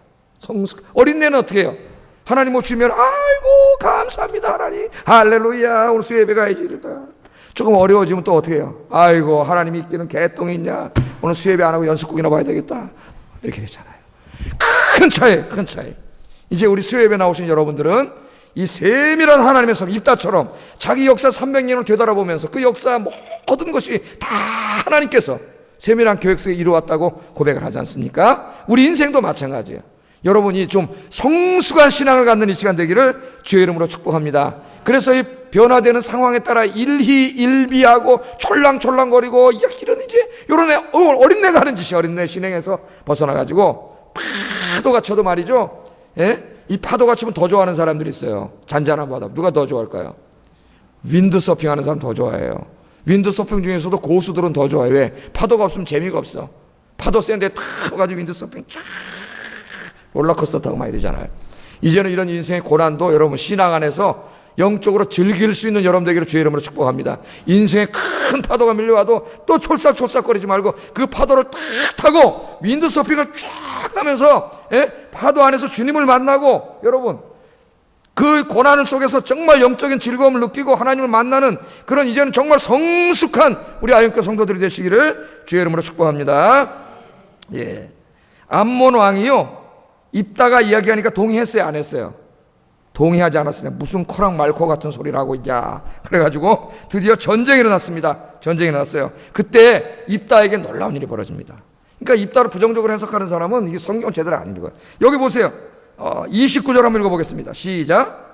어린애는 어떻게 해요? 하나님 뭐 주면 아이고 감사합니다 하나님 할렐루야 오늘 수요 예배 가야지 이러다 조금 어려워지면 또 어떻게 해요? 아이고 하나님이 있기는 개똥이 있냐 오늘 수요 예배 안 하고 연습국이나 봐야 되겠다 이렇게 되잖아요. 큰 차이. 이제 우리 수요 예배 나오신 여러분들은 이 세밀한 하나님의 섭리 입다처럼 자기 역사 300년을 되돌아보면서 그 역사 모든 것이 다 하나님께서 세밀한 계획 속에 이루어왔다고 고백을 하지 않습니까? 우리 인생도 마찬가지예요. 여러분이 좀 성숙한 신앙을 갖는 이 시간 되기를 주의 이름으로 축복합니다. 그래서 이 변화되는 상황에 따라 일희일비하고 촐랑촐랑거리고 이런 어린애가 하는 짓이 어린애 신행에서 벗어나가지고 파도가 쳐도 말이죠. 이 파도가 치면 더 좋아하는 사람들이 있어요. 잔잔한 바다. 누가 더 좋아할까요? 윈드서핑 하는 사람 더 좋아해요. 윈드서핑 중에서도 고수들은 더 좋아해요. 왜? 파도가 없으면 재미가 없어. 파도 센 데 탁 가지고 윈드서핑 쫙 롤러코스터 타고 막 이러잖아요. 이제는 이런 인생의 고난도 여러분 신앙 안에서 영적으로 즐길 수 있는 여러분 되기를 주의 이름으로 축복합니다. 인생에 큰 파도가 밀려와도 또 촐싹촐싹거리지 말고 그 파도를 탁 타고 윈드서핑을 쫙 하면서 파도 안에서 주님을 만나고 여러분 그 고난 속에서 정말 영적인 즐거움을 느끼고 하나님을 만나는 그런 이제는 정말 성숙한 우리 아영교 성도들이 되시기를 주의 이름으로 축복합니다. 예, 암몬 왕이요 입다가 이야기하니까 동의했어요 안 했어요? 동의하지 않았어요. 무슨 코랑 말코 같은 소리를 하고 있냐. 그래가지고 드디어 전쟁이 일어났습니다. 전쟁이 일어났어요. 그때 입다에게 놀라운 일이 벌어집니다. 그러니까 입다를 부정적으로 해석하는 사람은 이게 성경을 제대로 안 읽어요. 여기 보세요. 29절 한번 읽어보겠습니다. 시작.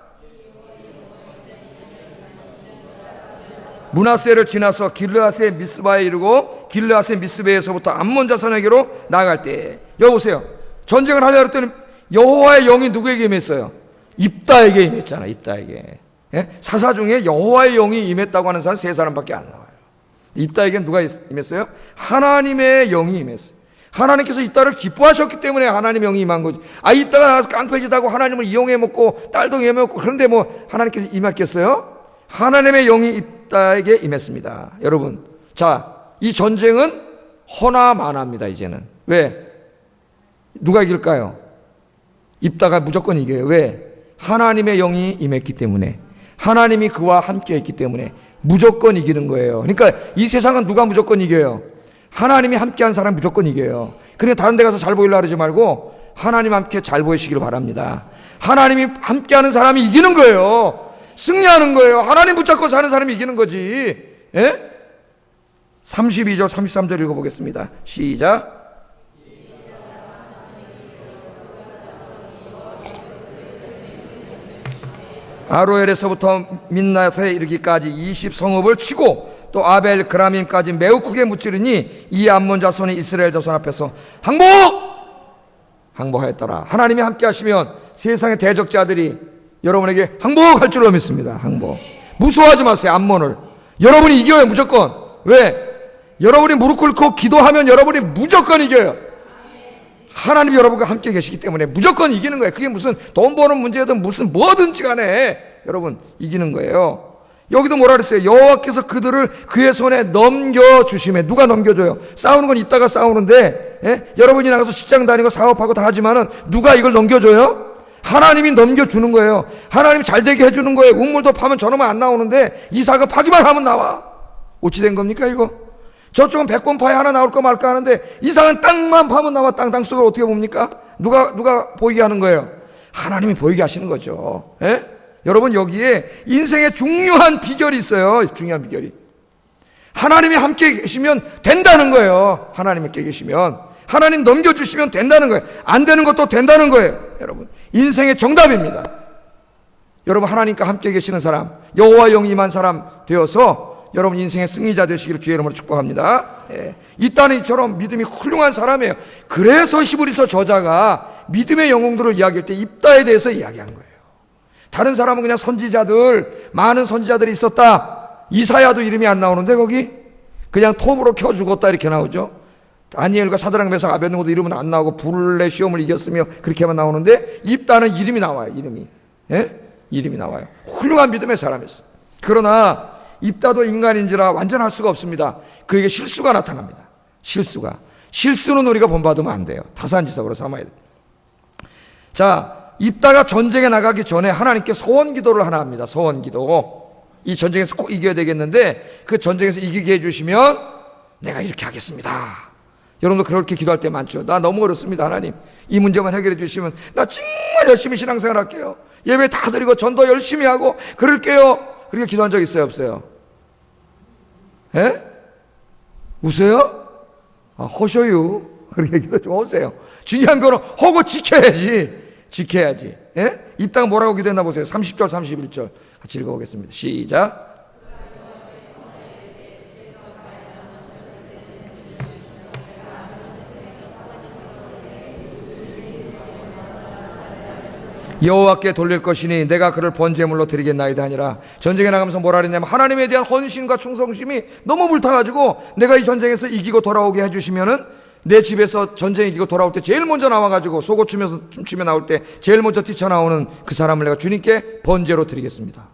므낫세를 지나서 길르앗의 미스바에 이르고 길르앗의 미스베에서부터 암몬 자손에게로 나아갈 때 여기 보세요. 전쟁을 하려고 했더니 여호와의 영이 누구에게 임했어요? 입다에게 임했잖아. 입다에게. 사사 중에 여호와의 영이 임했다고 하는 사람 세 사람밖에 안 나와요. 입다에게는 누가 임했어요? 하나님의 영이 임했어요. 하나님께서 입다를 기뻐하셨기 때문에 하나님의 영이 임한 거지. 입다가 나가서 깡패짓하고 하나님을 이용해 먹고 딸도 이용해 먹고 그런데 뭐 하나님께서 임했겠어요? 하나님의 영이 입다에게 임했습니다. 여러분, 자, 이 전쟁은 허나만합니다. 이제는. 왜? 누가 이길까요? 입다가 무조건 이겨요. 왜? 하나님의 영이 임했기 때문에, 하나님이 그와 함께 했기 때문에 무조건 이기는 거예요. 그러니까 이 세상은 누가 무조건 이겨요? 하나님이 함께한 사람이 무조건 이겨요. 그러니까 다른 데 가서 잘 보이려고 그러지 말고 하나님 함께 잘 보이시길 바랍니다. 하나님이 함께하는 사람이 이기는 거예요. 승리하는 거예요. 하나님 붙잡고 사는 사람이 이기는 거지. 예? 32절 33절 읽어보겠습니다. 시작. 아로엘에서부터 민낫에 이르기까지 20성읍을 치고 또 아벨 그라밈까지 매우 크게 무찌르니 이 암몬 자손이 이스라엘 자손 앞에서 항복하였더라. 하나님이 함께 하시면 세상의 대적자들이 여러분에게 항복할 줄로 믿습니다. 항복. 무서워하지 마세요. 암몬을. 여러분이 이겨요. 무조건. 왜? 여러분이 무릎 꿇고 기도하면 여러분이 무조건 이겨요. 하나님이 여러분과 함께 계시기 때문에 무조건 이기는 거예요. 그게 무슨 돈 버는 문제든 무슨 뭐든지 간에 여러분 이기는 거예요. 여기도 뭐라 그랬어요? 여호와께서 그들을 그의 손에 넘겨주심에. 누가 넘겨줘요? 싸우는 건 이따가 싸우는데, 예? 여러분이 나가서 직장 다니고 사업하고 다 하지만은 누가 이걸 넘겨줘요? 하나님이 넘겨주는 거예요. 하나님이 잘 되게 해주는 거예요. 우물도 파면 저놈은 안 나오는데 이사가 파기만 하면 나와. 어찌 된 겁니까 이거? 저쪽은 100번 파야 하나 나올까 말까 하는데 이상한 땅만 파면 나와. 땅 속을 어떻게 봅니까? 누가 보이게 하는 거예요? 하나님이 보이게 하시는 거죠. 예? 여러분 여기에 인생의 중요한 비결이 있어요. 중요한 비결이. 하나님이 함께 계시면 된다는 거예요. 하나님이 함께 계시면. 하나님 넘겨주시면 된다는 거예요. 안 되는 것도 된다는 거예요. 여러분 인생의 정답입니다. 여러분 하나님과 함께 계시는 사람, 여호와 영이 임한 사람 되어서 여러분 인생의 승리자 되시기를 주의 이름으로 축복합니다. 예. 이 딸은 이처럼 믿음이 훌륭한 사람이에요. 그래서 히브리서 저자가 믿음의 영웅들을 이야기할 때 입다에 대해서 이야기한 거예요. 다른 사람은 그냥 선지자들, 많은 선지자들이 있었다. 이사야도 이름이 안 나오는데 거기 그냥 톱으로 켜 죽었다 이렇게 나오죠. 다니엘과 사드락 메삭 아벳느고도 이름은 안 나오고 불의 시험을 이겼으며 그렇게만 나오는데 입다는 이름이 나와요. 이름이. 예? 이름이 나와요. 훌륭한 믿음의 사람이었어요. 그러나 입다도 인간인지라 완전할 수가 없습니다. 그에게 실수가 나타납니다. 실수는 우리가 본받으면 안 돼요. 타산지석으로 삼아야 돼요. 자, 입다가 전쟁에 나가기 전에 하나님께 소원 기도를 하나 합니다. 소원 기도. 이 전쟁에서 꼭 이겨야 되겠는데 그 전쟁에서 이기게 해주시면 내가 이렇게 하겠습니다. 여러분도 그렇게 기도할 때 많죠. 나 너무 어렵습니다. 하나님 이 문제만 해결해 주시면 나 정말 열심히 신앙생활 할게요. 예배 다 드리고 전도 열심히 하고 그럴게요. 그렇게 기도한 적 있어요? 없어요? 예? 우세요? 허셔요. 그렇게 기도 좀 하세요. 중요한 거는 허고 지켜야지. 예? 입다가 뭐라고 기도했나 보세요. 30절 31절 같이 읽어보겠습니다. 시작. 여호와께 돌릴 것이니 내가 그를 번제물로 드리겠나이다 하니라. 전쟁에 나가면서 뭐라 그랬냐면 하나님에 대한 헌신과 충성심이 너무 불타가지고 내가 이 전쟁에서 이기고 돌아오게 해주시면은 내 집에서 전쟁 이기고 돌아올 때 제일 먼저 나와가지고 속옷 추면서 춤추며 나올 때 제일 먼저 뛰쳐나오는 그 사람을 내가 주님께 번제로 드리겠습니다.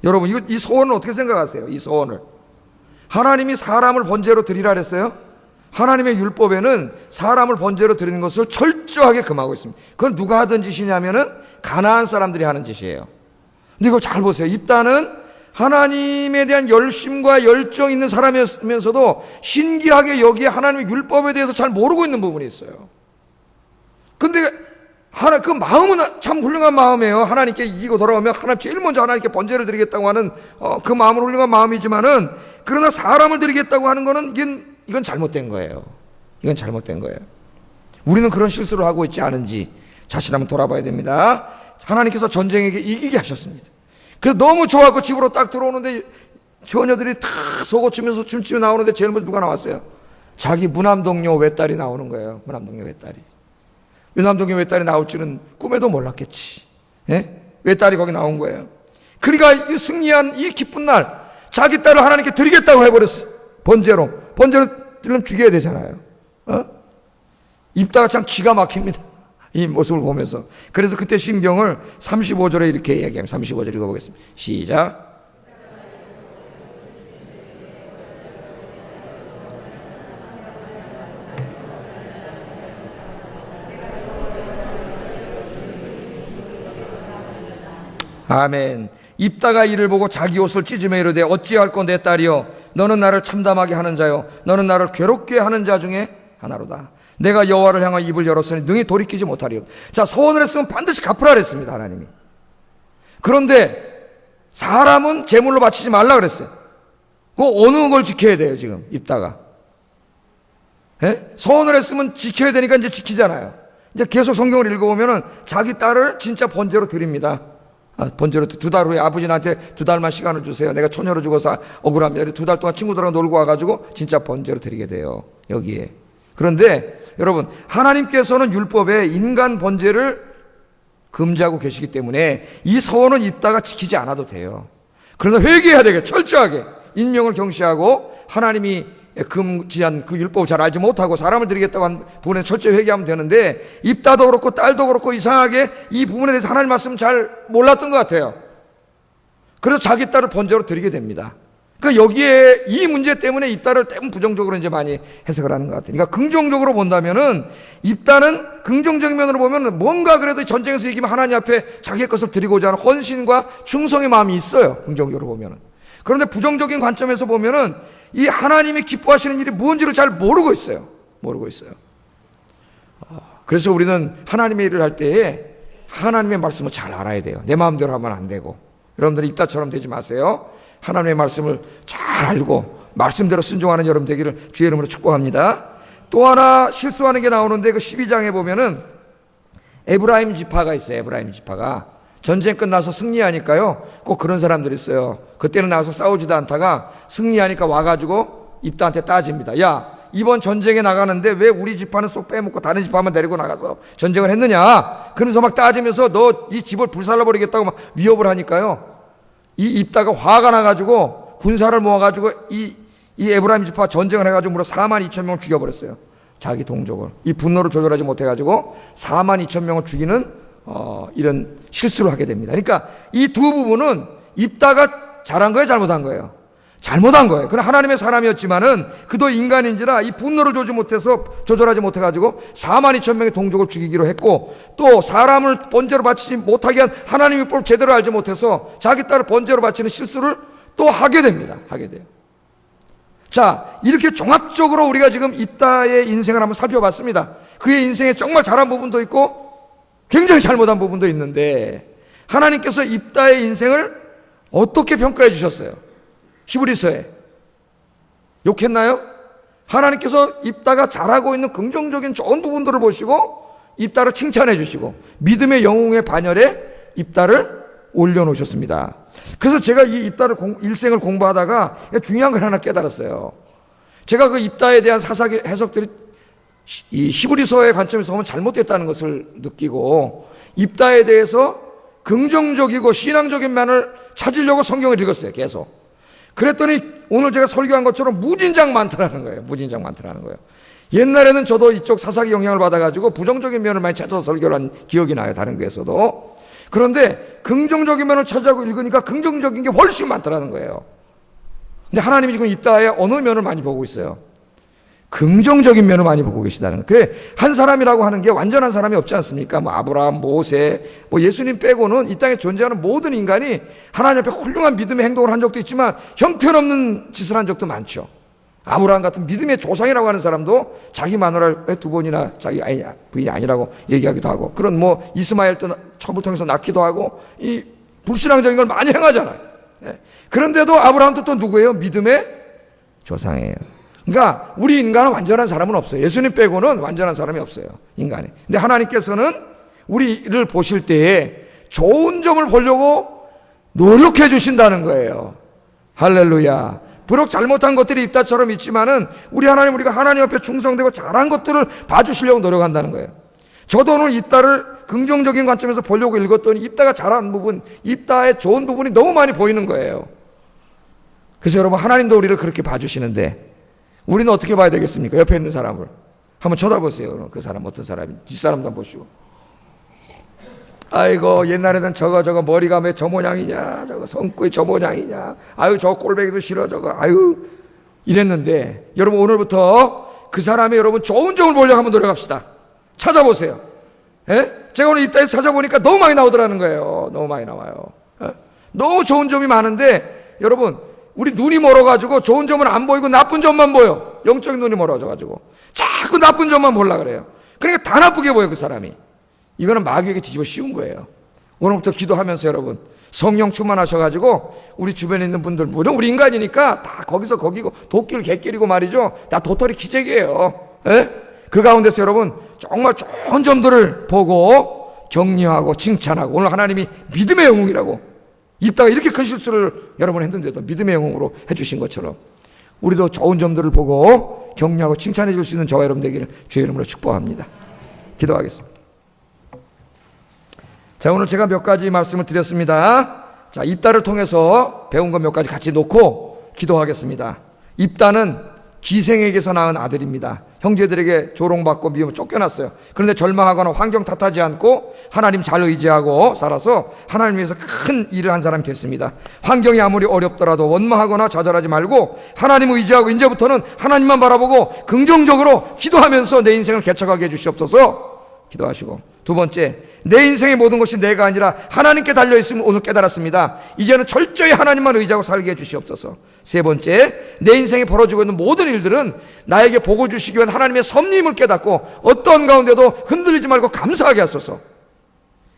여러분 이 소원을 어떻게 생각하세요? 이 소원을 하나님이 사람을 번제로 드리라 그랬어요? 하나님의 율법에는 사람을 번제로 드리는 것을 철저하게 금하고 있습니다. 그건 누가 하던 짓이냐면은 가나안 사람들이 하는 짓이에요. 근데 이걸 잘 보세요. 입다는 하나님에 대한 열심과 열정 있는 사람이면서도 신기하게 여기에 하나님의 율법에 대해서 잘 모르고 있는 부분이 있어요. 근데 그 마음은 참 훌륭한 마음이에요. 하나님께 이기고 돌아오면 하나님 제일 먼저 하나님께 번제를 드리겠다고 하는 그 마음은 훌륭한 마음이지만은 그러나 사람을 드리겠다고 하는 거는 이건 잘못된 거예요. 이건 잘못된 거예요. 우리는 그런 실수를 하고 있지 않은지 자신 한번 돌아봐야 됩니다. 하나님께서 전쟁에게 이기게 하셨습니다. 그래서 너무 좋아하고 집으로 딱 들어오는데 처녀들이 다 속옷 추면서 춤추며 나오는데 제일 먼저 누가 나왔어요? 자기 무남동녀 외딸이 나오는 거예요. 무남동녀 외딸이. 무남동녀 외딸이 나올 줄은 꿈에도 몰랐겠지. 예? 외딸이 거기 나온 거예요. 그러니까 이 승리한 이 기쁜 날 자기 딸을 하나님께 드리겠다고 해버렸어. 번제로 드리면 죽여야 되잖아요. 입다가 참 기가 막힙니다. 이 모습을 보면서. 그래서 그때 신경을 35절에 이렇게 얘기합니다. 35절 읽어보겠습니다. 시작. 아멘. 입다가 이를 보고 자기 옷을 찢으며 이르되 어찌할꼬 내 딸이여 너는 나를 참담하게 하는 자요 너는 나를 괴롭게 하는 자 중에 하나로다. 내가 여호와를 향하여 입을 열었으니 능히 돌이키지 못하리요. 자, 소원을 했으면 반드시 갚으라 그랬습니다. 하나님이. 그런데 사람은 제물로 바치지 말라 그랬어요. 그 어느 걸 지켜야 돼요, 지금, 입다가? 예? 서원을 했으면 지켜야 되니까 이제 지키잖아요. 이제 계속 성경을 읽어보면은 자기 딸을 진짜 번제로 드립니다. 번제로 2달 후에 아버지한테 2달만 시간을 주세요. 내가 처녀로 죽어서 억울합니다. 2달 동안 친구들하고 놀고 와가지고 진짜 번제로 드리게 돼요. 여기에. 그런데 여러분, 하나님께서는 율법에 인간 번제를 금지하고 계시기 때문에 이 서원은 입다가 지키지 않아도 돼요. 그러나 회개해야 되겠죠. 철저하게 인명을 경시하고 하나님이 금지한 그 율법을 잘 알지 못하고 사람을 드리겠다고 한 부분에 철저히 회개하면 되는데, 입다도 그렇고 딸도 그렇고 이상하게 이 부분에 대해서 하나님 말씀 잘 몰랐던 것 같아요. 그래서 자기 딸을 번제로 드리게 됩니다. 그러니까 여기에 이 문제 때문에 입다를 때문에 부정적으로 이제 많이 해석을 하는 것 같아요. 그러니까 긍정적으로 본다면은, 입다는 긍정적인 면으로 보면 뭔가 그래도 전쟁에서 이기면 하나님 앞에 자기의 것을 드리고자 하는 헌신과 충성의 마음이 있어요. 긍정적으로 보면은. 그런데 부정적인 관점에서 보면은 이 하나님이 기뻐하시는 일이 무엇인지를 잘 모르고 있어요. 모르고 있어요. 그래서 우리는 하나님의 일을 할 때에 하나님의 말씀을 잘 알아야 돼요. 내 마음대로 하면 안 되고. 여러분들이 입다처럼 되지 마세요. 하나님의 말씀을 잘 알고 말씀대로 순종하는 여러분 되기를 주의 이름으로 축복합니다. 또 하나 실수하는 게 나오는데, 그 12장에 보면은 에브라임 지파가 있어요. 에브라임 지파가 전쟁 끝나서 승리하니까요, 꼭 그런 사람들이 있어요. 그때는 나와서 싸우지도 않다가 승리하니까 와가지고 입다한테 따집니다. 야, 이번 전쟁에 나가는데 왜 우리 지파는 쏙 빼먹고 다른 지파만 데리고 나가서 전쟁을 했느냐? 그러면서 막 따지면서 너 네 집을 불살라버리겠다고 막 위협을 하니까요, 이 입다가 화가 나가지고 군사를 모아가지고 이 에브라임 지파 전쟁을 해가지고 무려 42,000명을 죽여버렸어요. 자기 동족을. 이 분노를 조절하지 못해가지고 42,000명을 죽이는 이런 실수를 하게 됩니다. 그러니까 이 두 부분은 입다가 잘한 거예요, 잘못한 거예요? 잘못한 거예요. 그러나 하나님의 사람이었지만은 그도 인간인지라 이 분노를 조절하지 못해가지고 42,000명의 동족을 죽이기로 했고, 또 사람을 번제로 바치지 못하게 한 하나님의 율법을 제대로 알지 못해서 자기 딸을 번제로 바치는 실수를 또 하게 됩니다. 하게 돼요. 자, 이렇게 종합적으로 우리가 지금 입다의 인생을 한번 살펴봤습니다. 그의 인생에 정말 잘한 부분도 있고 굉장히 잘못한 부분도 있는데, 하나님께서 입다의 인생을 어떻게 평가해 주셨어요? 히브리서에 욕했나요? 하나님께서 입다가 잘하고 있는 긍정적인 좋은 부분들을 보시고 입다를 칭찬해 주시고 믿음의 영웅의 반열에 입다를 올려놓으셨습니다. 그래서 제가 이 입다를 일생을 공부하다가 중요한 걸 하나 깨달았어요. 제가 그 입다에 대한 사사기 해석들이 이 히브리서의 관점에서 보면 잘못됐다는 것을 느끼고, 입다에 대해서 긍정적이고 신앙적인 면을 찾으려고 성경을 읽었어요. 계속. 그랬더니 오늘 제가 설교한 것처럼 무진장 많더라는 거예요. 무진장 많더라는 거예요. 옛날에는 저도 이쪽 사사기 영향을 받아가지고 부정적인 면을 많이 찾아서 설교를 한 기억이 나요. 다른 교회에서도. 그런데 긍정적인 면을 찾아고 읽으니까 긍정적인 게 훨씬 많더라는 거예요. 근데 하나님이 지금 입다의 어느 면을 많이 보고 있어요? 긍정적인 면을 많이 보고 계시다는 거예요. 그래, 한 사람이라고 하는 게 완전한 사람이 없지 않습니까? 뭐 아브라함, 모세, 뭐 예수님 빼고는 이 땅에 존재하는 모든 인간이 하나님 앞에 훌륭한 믿음의 행동을 한 적도 있지만 형편없는 짓을 한 적도 많죠. 아브라함 같은 믿음의 조상이라고 하는 사람도 자기 마누라를 2번이나 자기 부인이 아니라고 얘기하기도 하고, 그런 뭐 이스마엘 때 첩을 통해서 낳기도 하고, 이 불신앙적인 걸 많이 행하잖아요. 그런데도 아브라함도 또 누구예요? 믿음의 조상이에요. 그러니까 우리 인간은 완전한 사람은 없어요. 예수님 빼고는 완전한 사람이 없어요, 인간이. 근데 하나님께서는 우리를 보실 때에 좋은 점을 보려고 노력해 주신다는 거예요. 할렐루야. 비록 잘못한 것들이 입다처럼 있지만은 우리가 하나님 앞에 충성되고 잘한 것들을 봐주시려고 노력한다는 거예요. 저도 오늘 입다를 긍정적인 관점에서 보려고 읽었더니 입다가 잘한 부분, 입다의 좋은 부분이 너무 많이 보이는 거예요. 그래서 여러분, 하나님도 우리를 그렇게 봐주시는데 우리는 어떻게 봐야 되겠습니까? 옆에 있는 사람을 한번 쳐다보세요. 그 사람 어떤 사람인지 뒷사람도 한번 보시고, 아이고 옛날에는 저거 머리가 왜 저 모양이냐, 저거 성구이 저 모양이냐, 아유 저 꼴배기도 싫어, 저거 아유 이랬는데, 여러분 오늘부터 그 사람의 여러분 좋은 점을 보려고 한번 노력합시다. 찾아보세요. 제가 오늘 입다에서 찾아보니까 너무 많이 나오더라는 거예요. 너무 많이 나와요. 너무 좋은 점이 많은데, 여러분 우리 눈이 멀어가지고 좋은 점은 안 보이고 나쁜 점만 보여. 영적인 눈이 멀어져가지고 자꾸 나쁜 점만 보려고 그래요. 그러니까 다 나쁘게 보여, 그 사람이. 이거는 마귀에게 뒤집어 씌운 거예요. 오늘부터 기도하면서 여러분, 성령 충만하셔가지고 우리 주변에 있는 분들, 물론 우리 인간이니까 다 거기서 거기고 도끼를 개끼리고 말이죠. 다 도토리 기적이에요. 예? 그 가운데서 여러분 정말 좋은 점들을 보고 격려하고 칭찬하고, 오늘 하나님이 믿음의 영웅이라고 입다가 이렇게 큰 실수를 여러분 했는데도 믿음의 영웅으로 해주신 것처럼 우리도 좋은 점들을 보고 격려하고 칭찬해 줄 수 있는 저와 여러분 되기를 주의 이름으로 축복합니다. 기도하겠습니다. 자, 오늘 제가 몇 가지 말씀을 드렸습니다. 자, 입다를 통해서 배운 것 몇 가지 같이 놓고 기도하겠습니다. 입다는 기생에게서 낳은 아들입니다. 형제들에게 조롱받고 미움을 쫓겨났어요. 그런데 절망하거나 환경 탓하지 않고 하나님 잘 의지하고 살아서 하나님 위해서 큰 일을 한 사람이 됐습니다. 환경이 아무리 어렵더라도 원망하거나 좌절하지 말고 하나님 의지하고 이제부터는 하나님만 바라보고 긍정적으로 기도하면서 내 인생을 개척하게 해주시옵소서. 기도하시고, 두 번째, 내 인생의 모든 것이 내가 아니라 하나님께 달려있음을 오늘 깨달았습니다. 이제는 철저히 하나님만 의지하고 살게 해주시옵소서. 세 번째, 내 인생에 벌어지고 있는 모든 일들은 나에게 복을 주시기 위한 하나님의 섭리임을 깨닫고 어떤 가운데도 흔들리지 말고 감사하게 하소서.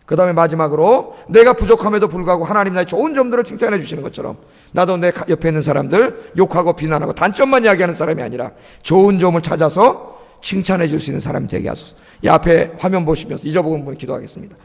그 다음에 마지막으로, 내가 부족함에도 불구하고 하나님 나의 좋은 점들을 칭찬해 주시는 것처럼 나도 내 옆에 있는 사람들 욕하고 비난하고 단점만 이야기하는 사람이 아니라 좋은 점을 찾아서 칭찬해 줄 수 있는 사람이 되게 하소서. 이 앞에 화면 보시면서 잊어먹은 분 기도하겠습니다.